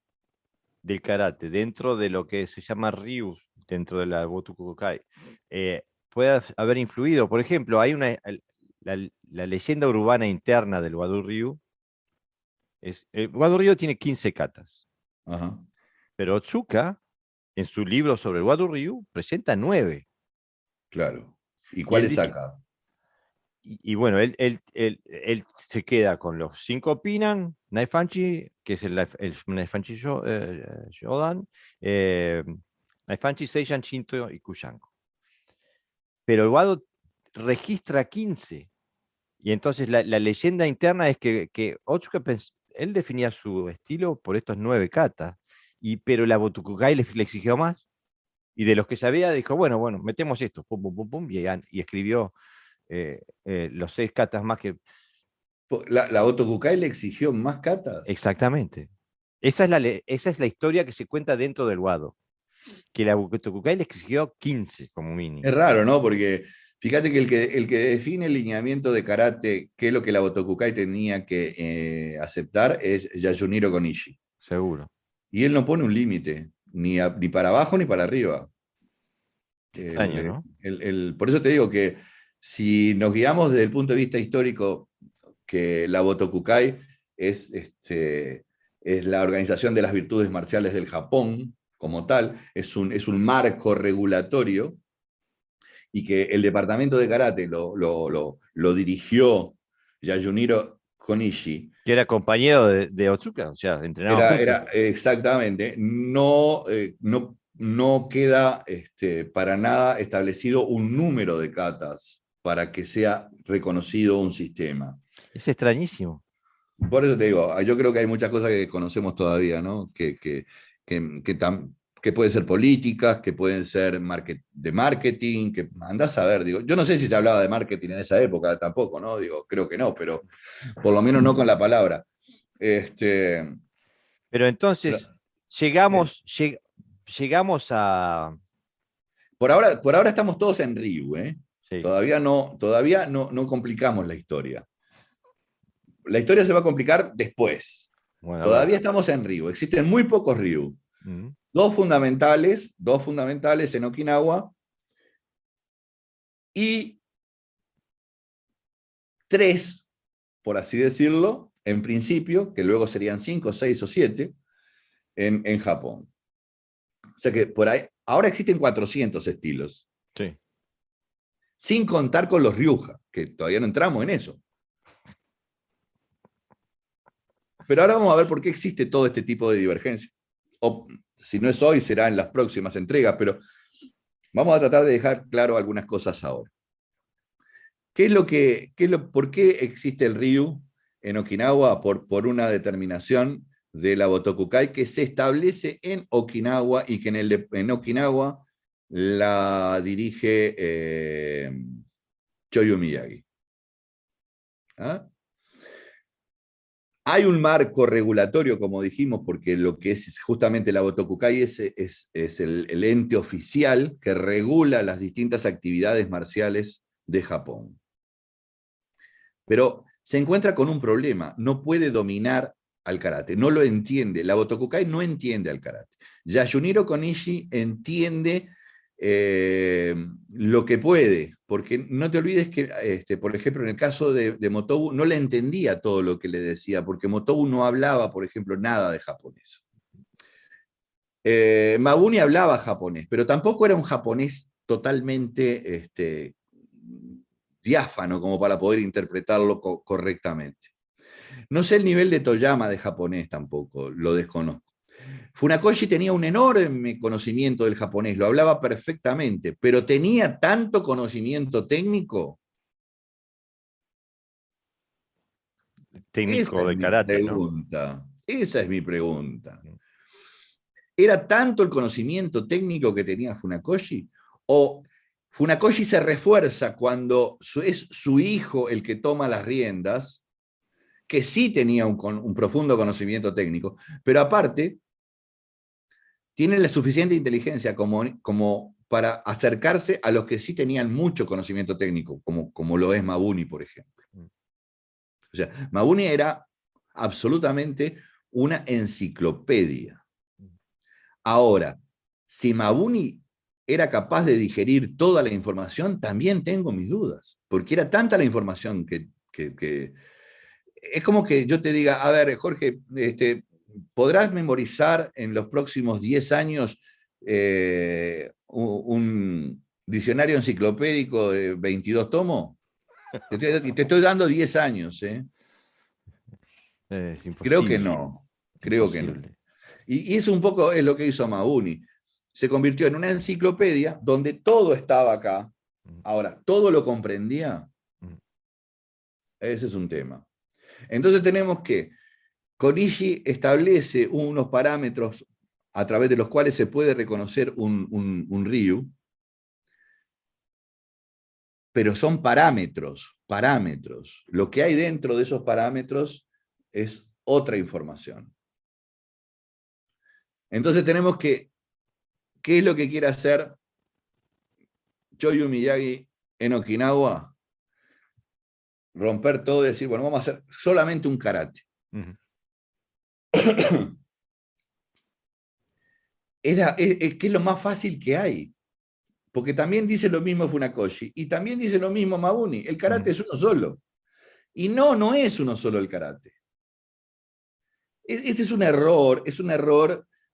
del karate dentro de lo que se llama Ryu, dentro de la Botokukai, puede haber influido? Por ejemplo, hay la leyenda urbana interna del Wado Ryu. El Wado Ryu tiene 15 katas, Ajá, pero Otsuka, en su libro sobre el Wado Ryu, presenta 9. claro. ¿Y Y él cuáles dice, saca? y bueno, él se queda con los 5 Pinan, Naifanchi, que es el Naifanchi Shodan, Naifanchi, Seishan, Shinto y Kushanko. Pero el Wado registra 15. Y entonces la leyenda interna es que Otsuka él definía su estilo por estos 9 katas, pero la Botokukai le exigió más. Y de los que sabía, dijo, bueno, metemos esto, pum, pum, pum, pum, y escribió los 6 katas más que. La Otokukai le exigió más katas. Exactamente. Esa es la historia que se cuenta dentro del Wado. Que la Botokukai le exigió 15 como Es mínimo. raro, ¿no? Porque fíjate que el que define el lineamiento de karate, qué es lo que la Botokukai tenía que aceptar, es Yasuniro Konishi. Seguro. Y él no pone un límite, ni para abajo ni para arriba. Qué extraño, El- ¿no? por eso te digo que si nos guiamos desde el punto de vista histórico, que la Botokukai es la organización de las virtudes marciales del Japón como tal, es un marco regulatorio, y que el departamento de karate lo dirigió Yasuniro Konishi. Que era compañero de Otsuka, o sea, entrenaban juntos. Era exactamente, no queda para nada establecido un número de katas para que sea reconocido un sistema. Es extrañísimo. Por eso te digo, yo creo que hay muchas cosas que conocemos todavía, ¿no? Que pueden ser políticas, que pueden ser de marketing, que andás a ver, digo, yo no sé si se hablaba de marketing en esa época tampoco, ¿no? Digo, creo que no, pero por lo menos no con la palabra. Este, Pero pero, entonces, eh, llegamos a. por ahora estamos todos en Ryu, ¿eh? Sí, Todavía no complicamos la historia. La historia se va a complicar después. bueno, a ver. Todavía estamos en Ryu. Existen muy pocos Ryu. Mm. Dos fundamentales en Okinawa y 3, por así decirlo, en principio, que luego serían 5, 6 o 7, en Japón. O sea que por ahí, ahora existen 400 estilos, Sí. sin contar con los Ryuja, que todavía no entramos en eso. Pero ahora vamos a ver por qué existe todo este tipo de divergencia. O si no es hoy, será en las próximas entregas, pero vamos a tratar de dejar claro algunas cosas ahora. ¿Por qué existe el Ryu en Okinawa? Por una determinación de la Botokukai que se establece en Okinawa y que en Okinawa la dirige Choyo Miyagi. ¿Ah? Hay un marco regulatorio, como dijimos, porque lo que es justamente la Botokukai es el ente oficial que regula las distintas actividades marciales de Japón. Pero se encuentra con un problema, no puede dominar al karate, no lo entiende. La Botokukai no entiende al karate. Yasuniro Konishi entiende lo que puede, porque no te olvides que, por ejemplo, en el caso de Motobu, no le entendía todo lo que le decía, porque Motobu no hablaba, por ejemplo, nada de japonés. Mabuni hablaba japonés, pero tampoco era un japonés totalmente diáfano como para poder interpretarlo correctamente. No sé el nivel de Toyama de japonés tampoco, lo desconozco. Funakoshi tenía un enorme conocimiento del japonés, lo hablaba perfectamente, pero tenía tanto conocimiento técnico. Esa Técnico es de mi karate, ¿no? pregunta. Esa es mi pregunta. ¿Era tanto el conocimiento técnico que tenía Funakoshi? ¿O Funakoshi se refuerza cuando es su hijo el que toma las riendas, que sí tenía un profundo conocimiento técnico, pero aparte tiene la suficiente inteligencia como para acercarse a los que sí tenían mucho conocimiento técnico, como lo es Mabuni, por ejemplo? O sea, Mabuni era absolutamente una enciclopedia. Ahora, si Mabuni era capaz de digerir toda la información, también tengo mis dudas, porque era tanta la información que es como que yo te diga, a ver, Jorge, ¿podrás memorizar en los próximos 10 años un diccionario enciclopédico de 22 tomos? Te estoy dando 10 años, ¿eh? Es Creo que imposible, no, creo que no. imposible. Y eso un poco es lo que hizo Mabuni. Se convirtió en una enciclopedia donde todo estaba acá. Ahora, ¿todo lo comprendía? Ese es un tema. Entonces tenemos que Konishi establece unos parámetros a través de los cuales se puede reconocer un Ryu, pero son parámetros, parámetros. Lo que hay dentro de esos parámetros es otra información. Entonces tenemos que, ¿qué es lo que quiere hacer Choyu Miyagi en Okinawa? Romper todo y decir, bueno, vamos a hacer solamente un karate. Que es lo más fácil que hay. Porque también dice lo mismo Funakoshi y también dice lo mismo Mabuni. El karate es uno solo. Y no, no es uno solo el karate. Ese es un error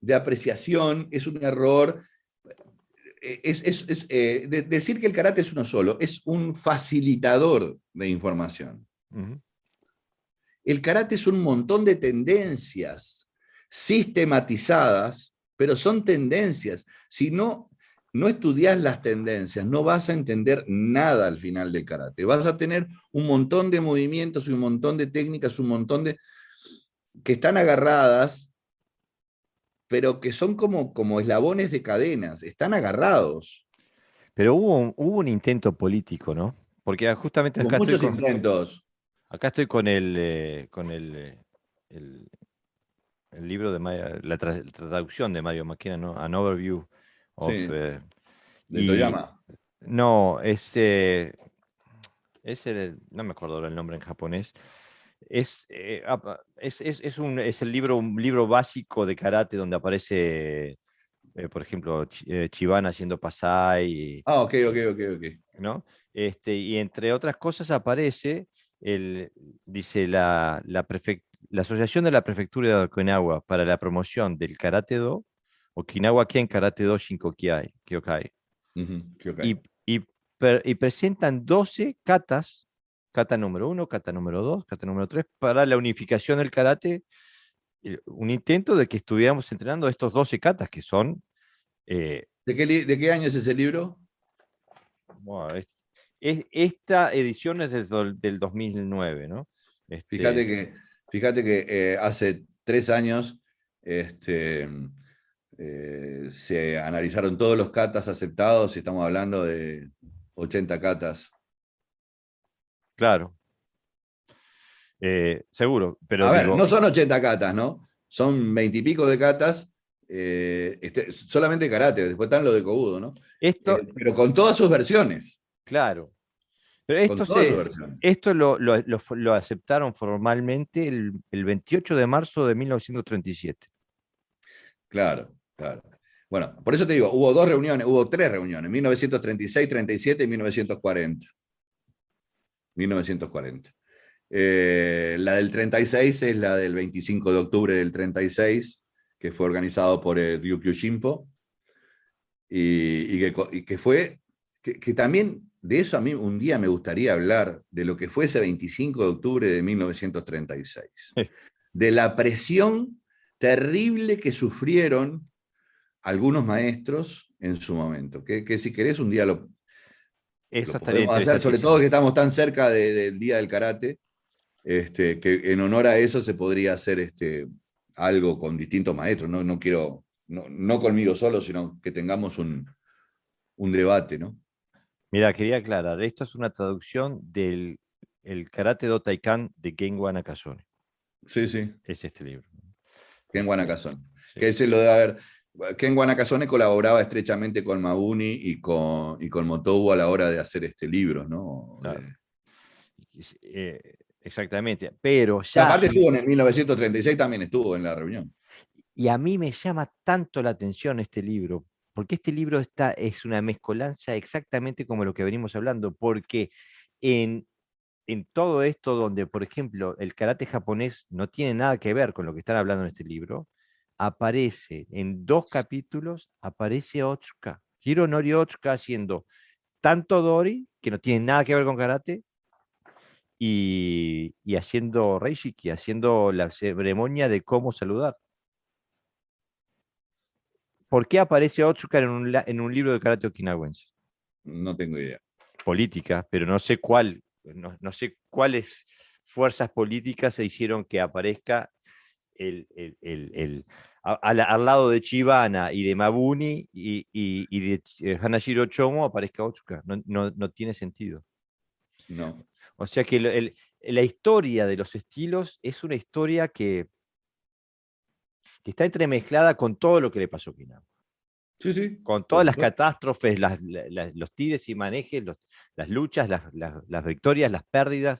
de apreciación, es un error. Decir que el karate es uno solo es un facilitador de información. El karate es un montón de tendencias sistematizadas, pero son tendencias. Si no estudias las tendencias, no vas a entender nada al final del karate. Vas a tener un montón de movimientos, un montón de técnicas, un montón de que están agarradas, pero que son como eslabones de cadenas, están agarrados. Pero hubo un intento político, ¿no? Porque justamente Hubo muchos intentos. acá estoy el, el libro de traducción de Mario Maquina, ¿no? An Overview of... Sí, de y Toyama. no, no me acuerdo ahora el nombre en japonés. Es un libro básico de karate donde aparece, por ejemplo, Chibana haciendo Pasai, Ah, ok, ok, ok, ok. ¿no? Y entre otras cosas aparece, el, dice, la Asociación de la Prefectura de Okinawa para la promoción del Karate Do, Okinawa Ken Karate Do Kyokai. Kyokai. Y presentan 12 katas, kata número 1, kata número 2, kata número 3, para la unificación del karate, un intento de que estuviéramos entrenando estos 12 katas, que son, ¿De qué año es ese libro? bueno, esta edición es del 2009, ¿no? Fíjate Este, que, fíjate que hace 3 años se analizaron todos los catas aceptados y estamos hablando de 80 catas. claro, seguro, pero A ver, digo, no son 80 catas, ¿no? Son 20 y pico de catas, solamente karate, después están los de Kobudo, ¿no? esto, Pero con todas sus versiones, claro, pero con todas sus versiones. esto lo aceptaron formalmente el 28 de marzo de 1937. Claro, claro. Bueno, por eso te digo, hubo dos reuniones, hubo tres reuniones, 1936, 37 y 1940. 1940. La del 36 es la del 25 de octubre del 36, que fue organizado por el Ryukyu Shinpo, y que fue, que también de eso a mí un día me gustaría hablar, de lo que fue ese 25 de octubre de 1936, de la presión terrible que sufrieron algunos maestros en su momento, que si querés un día Eso lo estaría podemos hacer, sobre todo interesantísimo. que estamos tan cerca del Día del Karate, que en honor a eso se podría hacer algo con distintos maestros. No, no quiero, no conmigo solo, sino que tengamos un debate, ¿no? Mira, quería aclarar, esto es una traducción del el Karate Do Taikan de Genwa Nakasone. Sí, sí, Es este libro. Ken Wanakazone. Sí, Que ese lo de haber. Ken Wanakazone colaboraba estrechamente con Mabuni y con Motobu a la hora de hacer este libro, ¿no? claro. Exactamente. Pero ya, Aparte estuvo en el 1936, también estuvo en la reunión. y a mí me llama tanto la atención este libro, porque este libro es una mezcolanza exactamente como lo que venimos hablando, porque en, en todo esto donde, por ejemplo, el karate japonés no tiene nada que ver con lo que están hablando en este libro, aparece en dos capítulos, aparece Otsuka, Hironori Otsuka haciendo tanto Dori, que no tiene nada que ver con karate, y haciendo Reishiki, haciendo la ceremonia de cómo saludar. ¿Por qué aparece Otsuka en un libro de karate okinawense? No tengo idea. Política, pero no sé cuál, no sé cuáles fuerzas políticas se hicieron que aparezca al lado de Chibana y de Mabuni y de Hanashiro Chomo aparezca Otsuka. No tiene sentido. No. O sea que la historia de los estilos es una historia que está entremezclada con todo lo que le pasó a Okinawa. Sí, sí, Con por todas las supuesto. catástrofes, los tires y manejes, las luchas, las victorias, las pérdidas.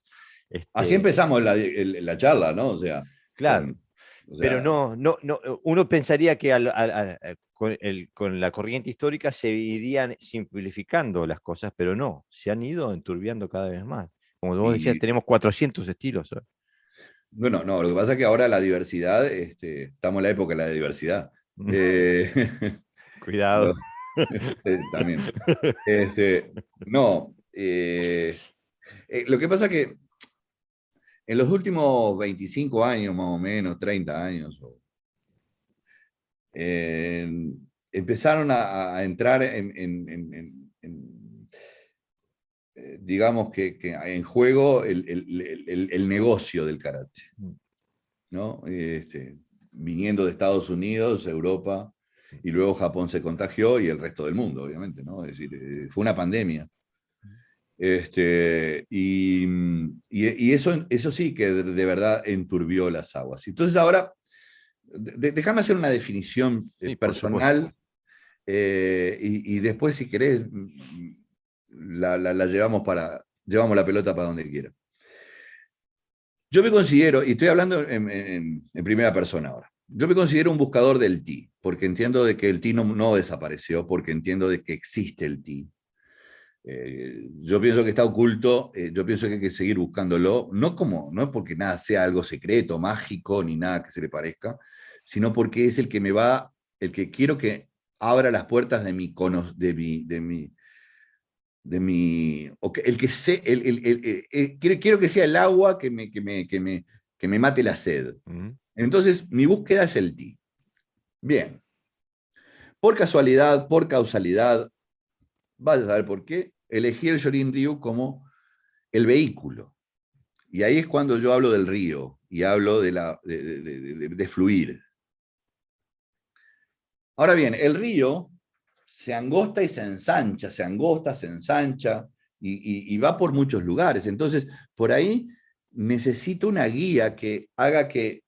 Así Este, empezamos la charla, ¿no? O sea, claro, o pero sea, no, uno pensaría que con la corriente histórica se irían simplificando las cosas, pero no, se han ido enturbiando cada vez más. Como vos decías, y tenemos 400 estilos. bueno, no, lo que pasa es que ahora la diversidad, estamos en la época de la diversidad. Eh, Cuidado. lo- también. No, lo que pasa es que en los últimos 25 años, más o menos, 30 años, eh, empezaron a entrar digamos que en juego el negocio del karate, ¿no? Viniendo de Estados Unidos, Europa, y luego Japón se contagió y el resto del mundo, obviamente, ¿no? Es decir, fue una pandemia. Y eso sí que de verdad enturbió las aguas. Entonces ahora, déjame hacer una definición Sí, por supuesto. personal, y después si querés la llevamos la pelota para donde quiera. Yo me considero, y estoy hablando en primera persona ahora, yo me considero un buscador del ti, porque entiendo de que el ti no desapareció, porque entiendo de que existe el ti. Yo pienso que está oculto, yo pienso que hay que seguir buscándolo, no es porque nada sea algo secreto, mágico, ni nada que se le parezca, sino porque es el que quiero que abra las puertas el que sé, quiero que sea el agua que me mate la sed. Ujú. Entonces, mi búsqueda es el ti. Bien, por casualidad, por causalidad, vaya a saber por qué, elegí el Shorin Ryu como el vehículo. Y ahí es cuando yo hablo del río y hablo de fluir. Ahora bien, el río se angosta y se ensancha, se angosta, se ensancha y va por muchos lugares. Entonces, por ahí necesito una guía que haga que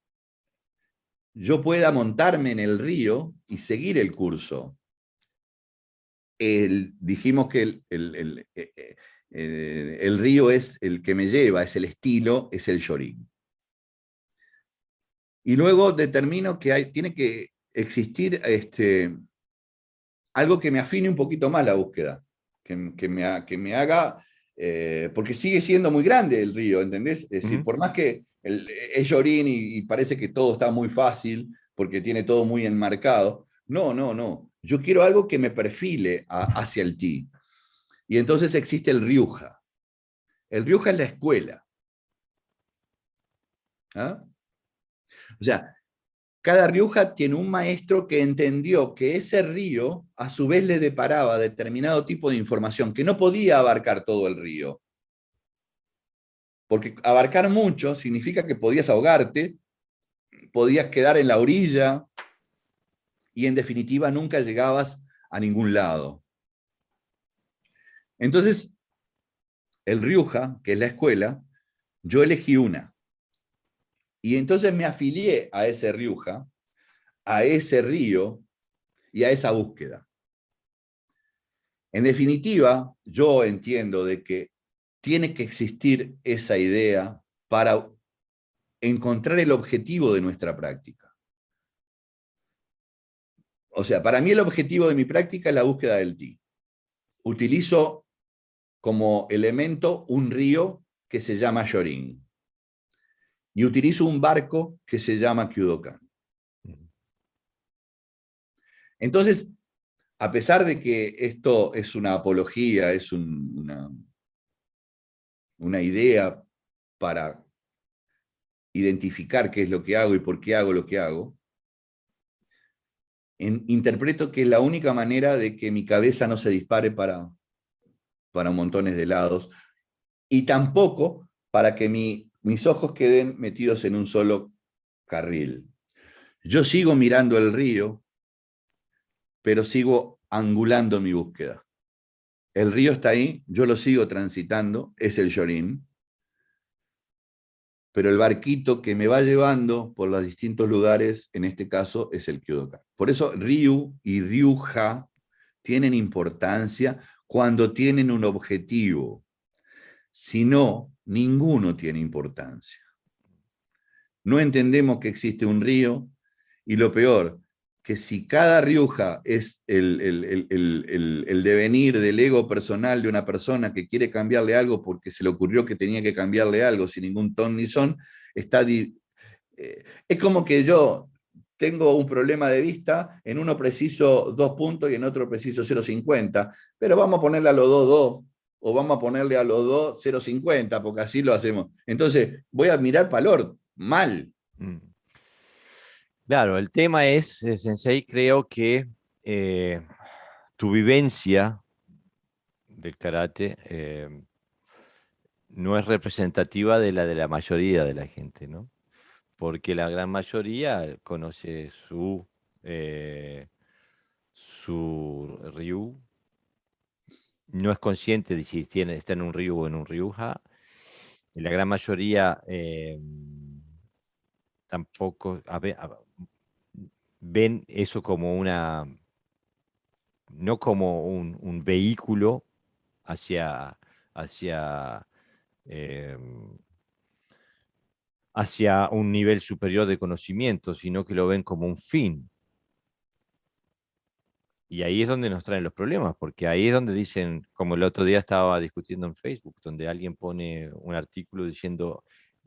yo pueda montarme en el río y seguir el curso. Dijimos que el río es el que me lleva, es el estilo, es el shorin. Y luego determino que tiene que existir algo que me afine un poquito más la búsqueda, que me haga, porque sigue siendo muy grande el río, ¿entendés? Es decir, Ujú. por más que es Llorín y parece que todo está muy fácil, porque tiene todo muy enmarcado, no, no, no. Yo quiero algo que me perfile hacia el ti. Y entonces existe el Riuja. El Riuja es la escuela. ¿Ah? O sea, cada Riuja tiene un maestro que entendió que ese río a su vez le deparaba determinado tipo de información, que no podía abarcar todo el río. Porque abarcar mucho significa que podías ahogarte, podías quedar en la orilla y en definitiva nunca llegabas a ningún lado. Entonces, el Riuja, que es la escuela, yo elegí una. Y entonces me afilié a ese Riuja, a ese río y a esa búsqueda. En definitiva, yo entiendo de que tiene que existir esa idea para encontrar el objetivo de nuestra práctica. O sea, para mí el objetivo de mi práctica es la búsqueda del ti. Utilizo como elemento un río que se llama Yorin y utilizo un barco que se llama Kyudokan. Entonces, a pesar de que esto es una apología, es una idea para identificar qué es lo que hago y por qué hago lo que hago, interpreto que es la única manera de que mi cabeza no se dispare para montones de lados y tampoco para que mis ojos queden metidos en un solo carril. Yo sigo mirando el río, pero sigo angulando mi búsqueda. El río está ahí, yo lo sigo transitando, es el Yorin, pero el barquito que me va llevando por los distintos lugares, en este caso, es el Kyudokan. Por eso Ryu y Ryuja tienen importancia cuando tienen un objetivo. Si no, ninguno tiene importancia. No entendemos que existe un río y lo peor, que si cada Ryuja es el devenir del ego personal de una persona que quiere cambiarle algo porque se le ocurrió que tenía que cambiarle algo sin ningún ton ni son, es como que yo tengo un problema de vista, en uno preciso 2 puntos y en otro preciso 0,50, pero vamos a ponerle a los dos 2 o vamos a ponerle a los dos 0,50 porque así lo hacemos. Entonces voy a mirar para el orto, mal. Mm. Claro, el tema es, Sensei, creo que eh, tu vivencia del karate no es representativa de la mayoría de la gente, ¿no? Porque la gran mayoría conoce su Ryu, no es consciente de si está en un Ryu o en un Ryuja, y la gran mayoría tampoco ven eso como no como un vehículo hacia, hacia, eh, hacia un nivel superior de conocimiento, sino que lo ven como un fin. Y ahí es donde nos traen los problemas, porque ahí es donde dicen, como el otro día estaba discutiendo en Facebook, donde alguien pone un artículo diciendo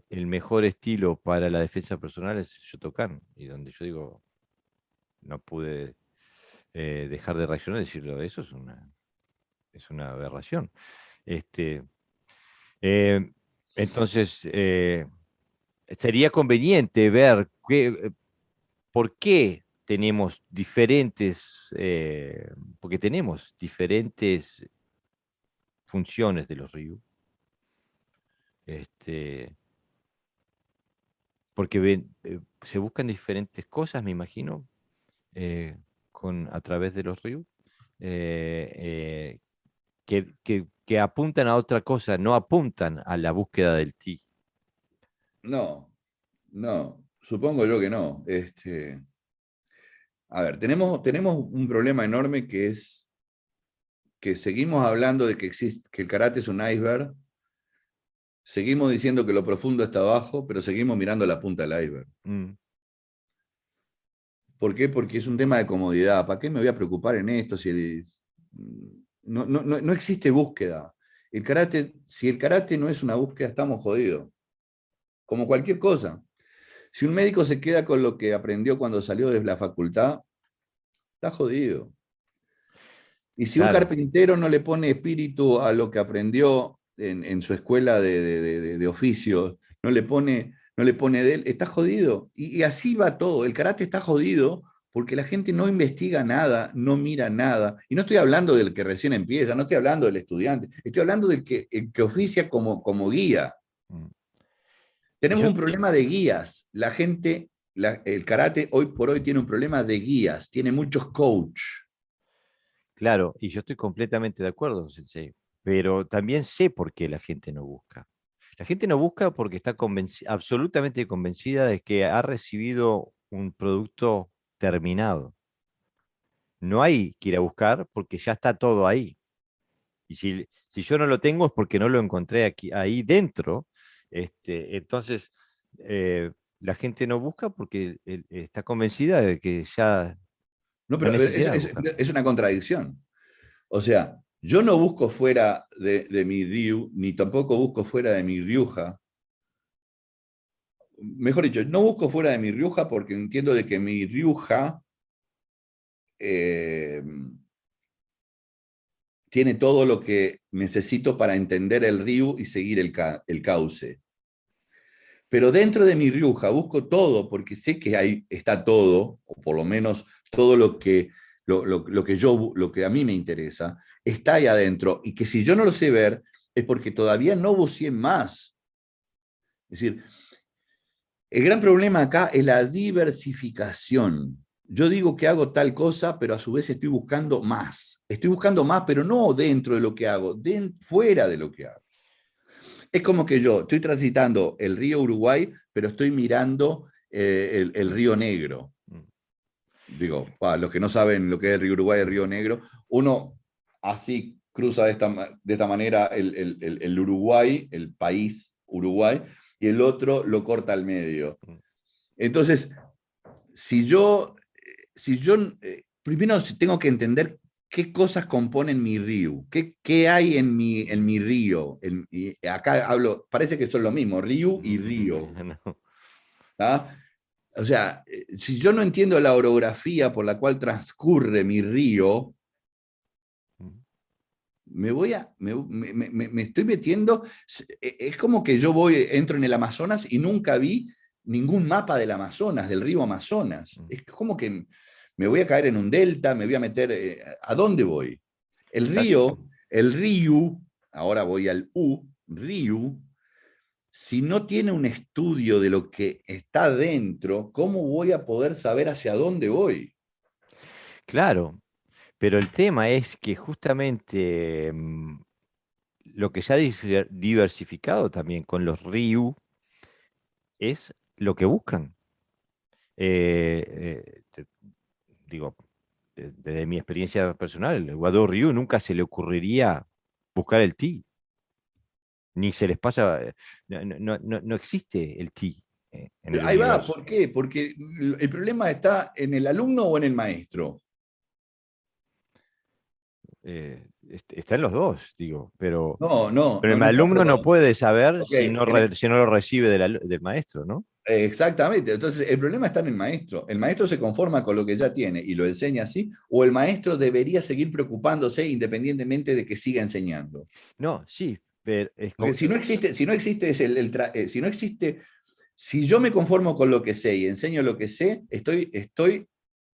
el mejor estilo para la defensa personal es el Shotokan, y donde yo digo, no pude dejar de reaccionar y decirlo, eso es una aberración. Este, eh, entonces, sería conveniente ver por qué tenemos diferentes, porque tenemos diferentes funciones de los Ryu, este, porque se buscan diferentes cosas, me imagino, a través de los Ryu, eh, eh, que apuntan a otra cosa, no apuntan a la búsqueda del ti. No, no, supongo yo que no. A ver, tenemos un problema enorme que es que seguimos hablando de que existe, que el karate es un iceberg, seguimos diciendo que lo profundo está abajo, pero seguimos mirando la punta del iceberg. Mm. ¿Por qué? Porque es un tema de comodidad. ¿Para qué me voy a preocupar en esto no existe búsqueda? El karate, si el karate no es una búsqueda, estamos jodidos. Como cualquier cosa. Si un médico se queda con lo que aprendió cuando salió de la facultad, está jodido. Y si un Claro, carpintero no le pone espíritu a lo que aprendió en su escuela de oficios, no le pone de él, está jodido. Y así va todo. El karate está jodido porque la gente no investiga nada, no mira nada. Y no estoy hablando del que recién empieza, no estoy hablando del estudiante, estoy hablando del que, el que oficia como guía. mm. Y Tenemos yo, un problema de guías. La gente, el karate hoy por hoy tiene un problema de guías, tiene muchos coach. claro, y yo estoy completamente de acuerdo, Sensei, pero también sé por qué la gente no busca. La gente no busca porque está absolutamente convencida de que ha recibido un producto terminado. No hay que ir a buscar porque ya está todo ahí. Y si yo no lo tengo es porque no lo encontré aquí, ahí dentro. Entonces, la gente no busca porque está convencida de que ya No, no hay pero necesidad de buscar. es una contradicción. O sea, yo no busco fuera de mi Ryu, ni tampoco busco fuera de mi Ryuja. Mejor dicho, no busco fuera de mi Ryuja porque entiendo de que mi Ryuja eh, tiene todo lo que necesito para entender el Ryu y seguir el cauce. Pero dentro de mi Ryuja busco todo porque sé que ahí está todo, o por lo menos todo lo que a mí me interesa, está ahí adentro. Y que si yo no lo sé ver, es porque todavía no buceé más. Es decir, el gran problema acá es la diversificación. Yo digo que hago tal cosa, pero a su vez estoy buscando más. Estoy buscando más, pero no dentro de lo que hago, fuera de lo que hago. Es como que yo estoy transitando el río Uruguay, pero estoy mirando el río Negro. Mm. Digo, para los que no saben lo que es el río Uruguay, el río Negro, uno así cruza de esta manera el Uruguay, el país Uruguay, y el otro lo corta al medio. Mm. Entonces, si yo primero tengo que entender qué cosas componen mi río, qué hay en mi río. Y acá hablo, parece que son lo mismo, río y río. No. ¿Tá? O sea, si yo no entiendo la orografía por la cual transcurre mi río, me estoy metiendo, es como que yo entro en el Amazonas y nunca vi ningún mapa del Amazonas, del río Amazonas. Es como que me voy a caer en un delta, me voy a meter, ¿a dónde voy? El Estás- río, el río, ahora voy al río, si no tiene un estudio de lo que está dentro, ¿cómo voy a poder saber hacia dónde voy? Claro, pero el tema es que justamente lo que se ha diversificado también con los Ryu es lo que buscan. Digo, desde mi experiencia personal, el Wado Ryu nunca se le ocurriría buscar el ti, ni se les pasa, no existe el ti en el Ahí va, universo. ¿por qué? Porque el problema está en el alumno o en el maestro. Está en los dos, digo, No, no, pero no, el no está en alumno los no dos. puede saber Ok, si si no lo recibe del maestro, ¿no? exactamente. Entonces, el problema está en el maestro. El maestro se conforma con lo que ya tiene y lo enseña así, o el maestro debería seguir preocupándose independientemente de que siga enseñando. No, sí, pero Porque si no existe, si no existe, si yo me conformo con lo que sé y enseño lo que sé, estoy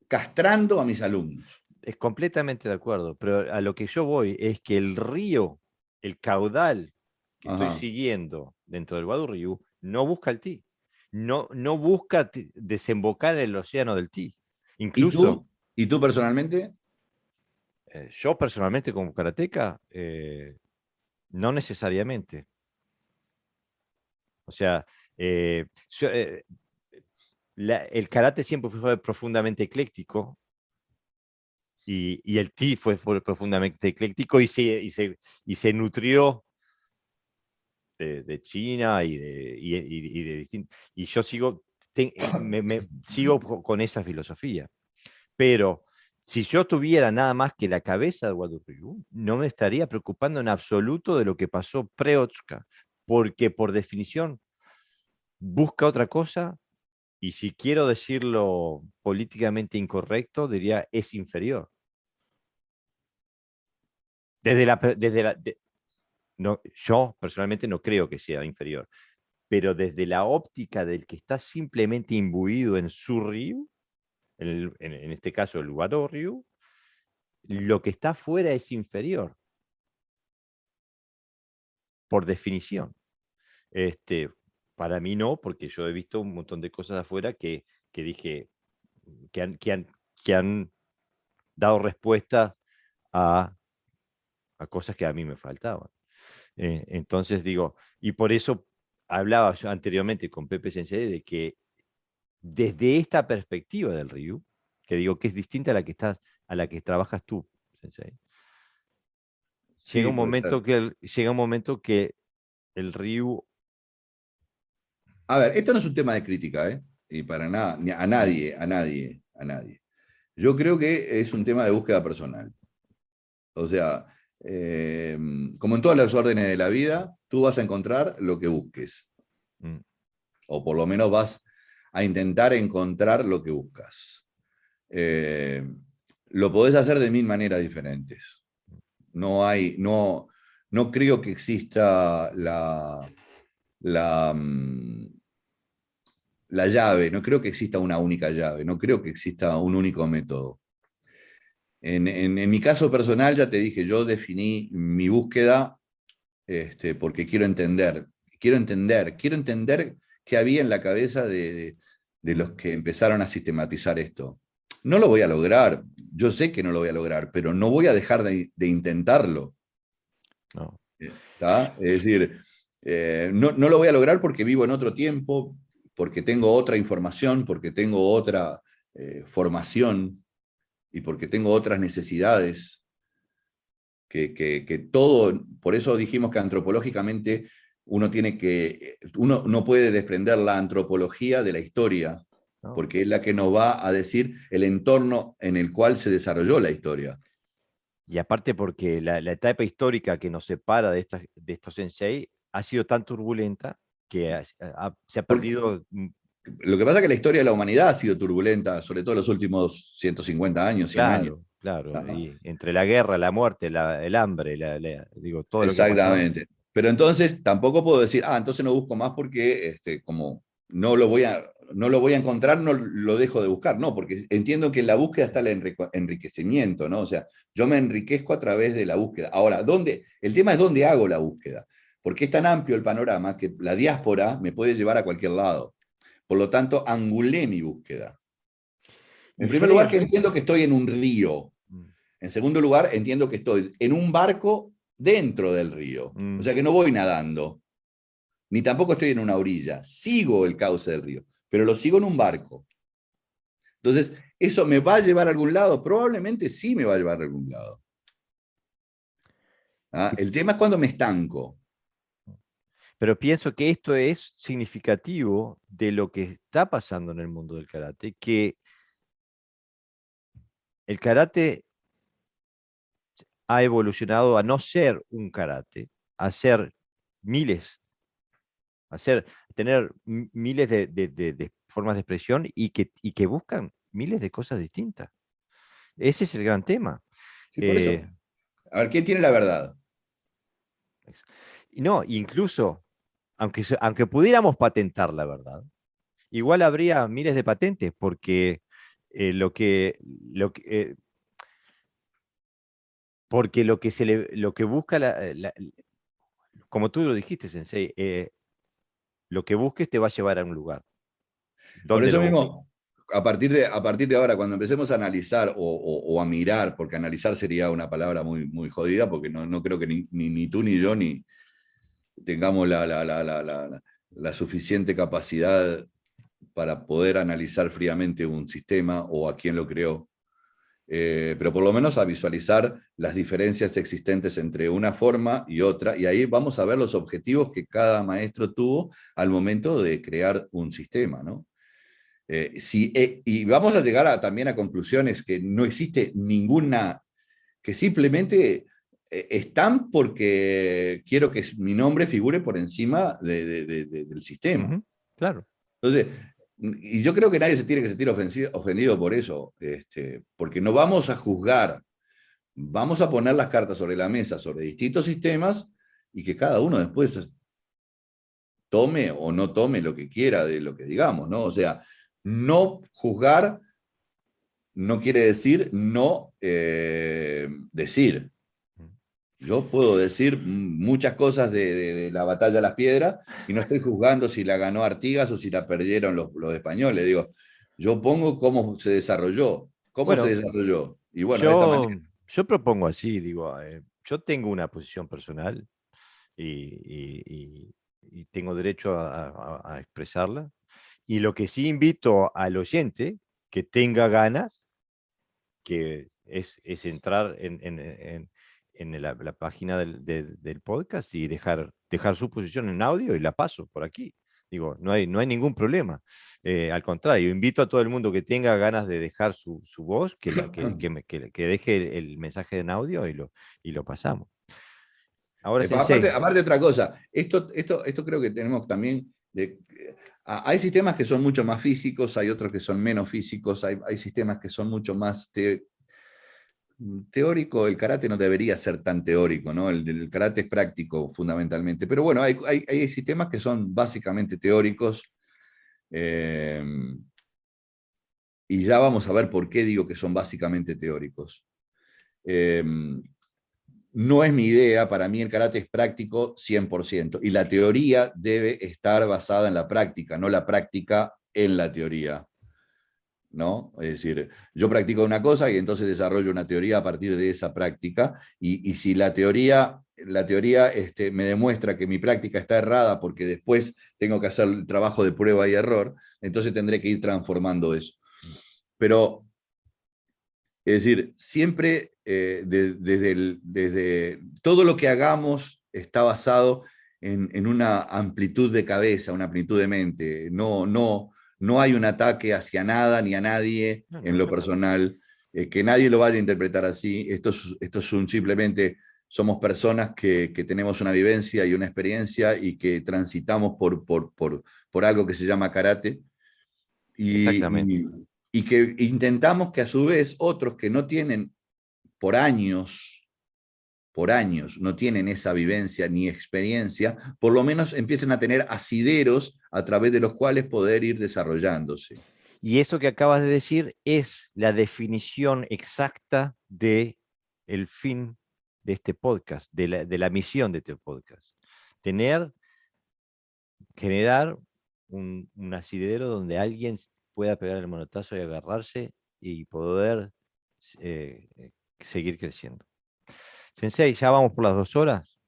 castrando a mis alumnos. es completamente de acuerdo, pero a lo que yo voy es que el río, el caudal que estoy Ajá. siguiendo dentro del Wado Río, no busca el ti. No busca desembocar en el océano del ti. ¿Y Incluso tú? ¿Y tú personalmente? yo personalmente como karateca, no necesariamente. O sea, el karate siempre fue profundamente ecléctico y el ti fue profundamente ecléctico y se nutrió de China y de distintos. Y yo sigo, sigo con esa filosofía. Pero si yo tuviera nada más que la cabeza de Wado Ryu, no me estaría preocupando en absoluto de lo que pasó pre-Otsuka, porque por definición busca otra cosa y si quiero decirlo políticamente incorrecto, diría es inferior. Desde la, desde la, no, yo personalmente no creo que sea inferior, pero desde la óptica del que está simplemente imbuido en su Ryu, en este caso el Wado Ryu, lo que está afuera es inferior, por definición. Este, para mí no, porque yo he visto un montón de cosas afuera que dije, que han dado respuesta a, a cosas que a mí me faltaban. Entonces digo, y por eso hablaba yo anteriormente con Pepe Sensei de que desde esta perspectiva del Ryu, que digo que es distinta a la que a la que trabajas tú, Sensei, Sí, puede ser. llega un momento que el Ryu, A ver, esto no es un tema de crítica, ¿eh? Y para nada, ni a nadie, a nadie, a nadie. Yo creo que es un tema de búsqueda personal. O sea, como en todas las órdenes de la vida, tú vas a encontrar lo que busques, mm, o por lo menos vas a intentar encontrar lo que buscas. Eh, lo podés hacer de mil maneras diferentes. No creo que exista la, la llave, no creo que exista una única llave, no creo que exista un único método. En mi caso personal, ya te dije, yo definí mi búsqueda porque quiero entender qué había en la cabeza de los que empezaron a sistematizar esto. No lo voy a lograr, yo sé que no lo voy a lograr, pero no voy a dejar de intentarlo. no. ¿Está? Es decir, no lo voy a lograr porque vivo en otro tiempo, porque tengo otra información, porque tengo otra formación y porque tengo otras necesidades que todo, por eso dijimos que antropológicamente uno no puede desprender la antropología de la historia, No. porque es la que nos va a decir el entorno en el cual se desarrolló la historia. Y aparte porque la etapa histórica que nos separa de estos sensei ha sido tan turbulenta que se ha Porque perdido. lo que pasa es que la historia de la humanidad ha sido turbulenta, sobre todo en los últimos 150 años, 100 años. Claro, claro. Ah, Y entre la guerra, la muerte, el hambre, digo, todo lo que ha pasado. exactamente. Pero entonces tampoco puedo decir, entonces no busco más porque como no lo voy a encontrar, no lo dejo de buscar. No, porque entiendo que en la búsqueda está el enriquecimiento, ¿no? O sea, yo me enriquezco a través de la búsqueda. Ahora, el tema es dónde hago la búsqueda, porque es tan amplio el panorama que la diáspora me puede llevar a cualquier lado. Por lo tanto, angulé mi búsqueda. En Y primer lugar, que creo. entiendo que estoy en un río. Mm, En segundo lugar, entiendo que estoy en un barco dentro del río. O mm. sea que no voy nadando, ni tampoco estoy en una orilla. Sigo el cauce del río, pero lo sigo en un barco. Entonces, ¿eso me va a llevar a algún lado? Probablemente sí me va a llevar a algún lado. El tema es cuando me estanco. Pero pienso que esto es significativo de lo que está pasando en el mundo del karate, que el karate ha evolucionado a no ser un karate, a ser miles, tener miles de formas de expresión y que buscan miles de cosas distintas. Ese es el gran tema. Sí, por eso. Eh, A ver, ¿quién tiene la verdad? y no, incluso, aunque pudiéramos patentar la verdad, igual habría miles de patentes, porque eh, lo que, lo que, eh, porque lo que busca como tú lo dijiste, Sensei, lo que busques te va a llevar a un lugar. Por ¿Dónde eso lo busques? mismo, a partir de ahora, cuando empecemos a analizar o a mirar, porque analizar sería una palabra muy, muy jodida, porque no creo que ni tú ni yo ni tengamos la suficiente capacidad para poder analizar fríamente un sistema o a quién lo creó, pero por lo menos a visualizar las diferencias existentes entre una forma y otra, y ahí vamos a ver los objetivos que cada maestro tuvo al momento de crear un sistema, ¿no? Y vamos a llegar también a conclusiones que no existe ninguna, que simplemente están porque quiero que mi nombre figure por encima del sistema. Claro. Entonces, y yo creo que nadie se tiene que sentir ofendido por eso, porque no vamos a juzgar, vamos a poner las cartas sobre la mesa, sobre distintos sistemas, y que cada uno después tome o no tome lo que quiera de lo que digamos, ¿no? O sea, no juzgar no quiere decir no decir. Yo puedo decir muchas cosas de la batalla de las piedras y no estoy juzgando si la ganó Artigas o si la perdieron los españoles. Digo, yo pongo cómo se desarrolló. ¿Cómo se Bueno, desarrolló? Y bueno, de esta yo, manera. yo propongo así, digo, yo tengo una posición personal y tengo derecho a expresarla. Y lo que sí invito al oyente que tenga ganas, que es entrar en la página del podcast y dejar su posición en audio y la paso por aquí. Digo, no hay ningún problema. Al contrario, invito a todo el mundo que tenga ganas de dejar su voz, que deje el mensaje en audio y lo pasamos. Ahora, Aparte, Sensei. aparte de otra cosa, esto creo que tenemos también. Hay sistemas que son mucho más físicos, hay otros que son menos físicos, hay sistemas que son mucho más teórico. El karate no debería ser tan teórico, ¿no? El karate es práctico fundamentalmente. Pero bueno, hay sistemas que son básicamente teóricos. eh, y ya vamos a ver por qué digo que son básicamente teóricos. Eh, no es mi idea, para mí el karate es práctico 100%, y la teoría debe estar basada en la práctica, no la práctica en la teoría, ¿no? Es decir, yo practico una cosa y entonces desarrollo una teoría a partir de esa práctica, y si la teoría me demuestra que mi práctica está errada porque después tengo que hacer el trabajo de prueba y error, entonces tendré que ir transformando eso. Pero es decir, siempre desde todo lo que hagamos está basado en una amplitud de cabeza, una amplitud de mente. No hay un ataque hacia nada ni a nadie No, en no. lo personal, que nadie lo vaya a interpretar así. Simplemente somos personas que tenemos una vivencia y una experiencia y que transitamos por algo que se llama karate y, Exactamente. y, y que intentamos que a su vez otros que no tienen por años, no tienen esa vivencia ni experiencia, por lo menos empiecen a tener asideros a través de los cuales poder ir desarrollándose. Y eso que acabas de decir es la definición exacta de el fin de este podcast, de la misión de este podcast. Generar un asidero donde alguien pueda pegar el manotazo y agarrarse y poder eh, seguir creciendo. Sensei, ya vamos por las 2 horas.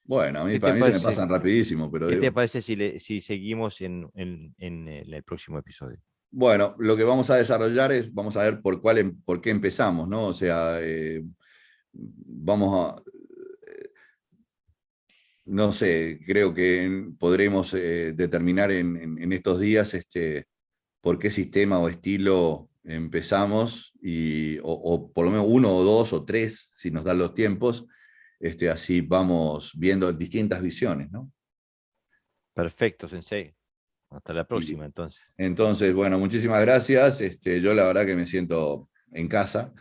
Bueno, ¿Qué te para mí se me parece? pasan rapidísimo, pero ¿Qué te digo, parece si seguimos en el próximo episodio? bueno, lo que vamos a desarrollar vamos a ver por qué empezamos, ¿no? O sea, vamos a, no sé, creo que podremos determinar en estos días por qué sistema o estilo empezamos, o por lo menos uno o dos o tres, si nos dan los tiempos, así vamos viendo distintas visiones, ¿no? Perfecto, Sensei. Hasta la Y próxima, entonces. entonces, bueno, muchísimas gracias. Yo la verdad que me siento en casa,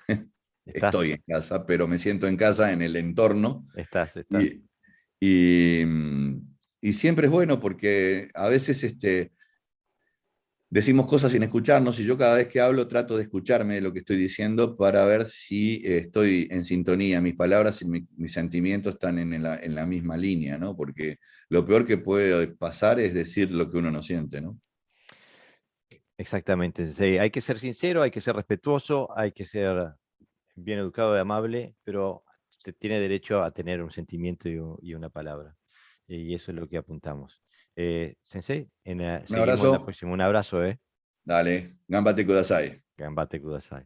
¿Estás? estoy en casa, pero me siento en casa en el entorno. Estás. Y, y, y siempre es bueno porque a veces decimos cosas sin escucharnos, y yo cada vez que hablo trato de escucharme de lo que estoy diciendo para ver si estoy en sintonía, mis palabras y mis sentimientos están en la misma línea, ¿no? Porque lo peor que puede pasar es decir lo que uno no siente, ¿no? Exactamente, Sensei. Hay que ser sincero, hay que ser respetuoso, hay que ser bien educado y amable, pero se tiene derecho a tener un sentimiento y una palabra. Y eso es lo que apuntamos. Sensei, Un seguimos en la abrazo, próxima. Un abrazo, dale, gambate kudasai. Gambate Kudasai.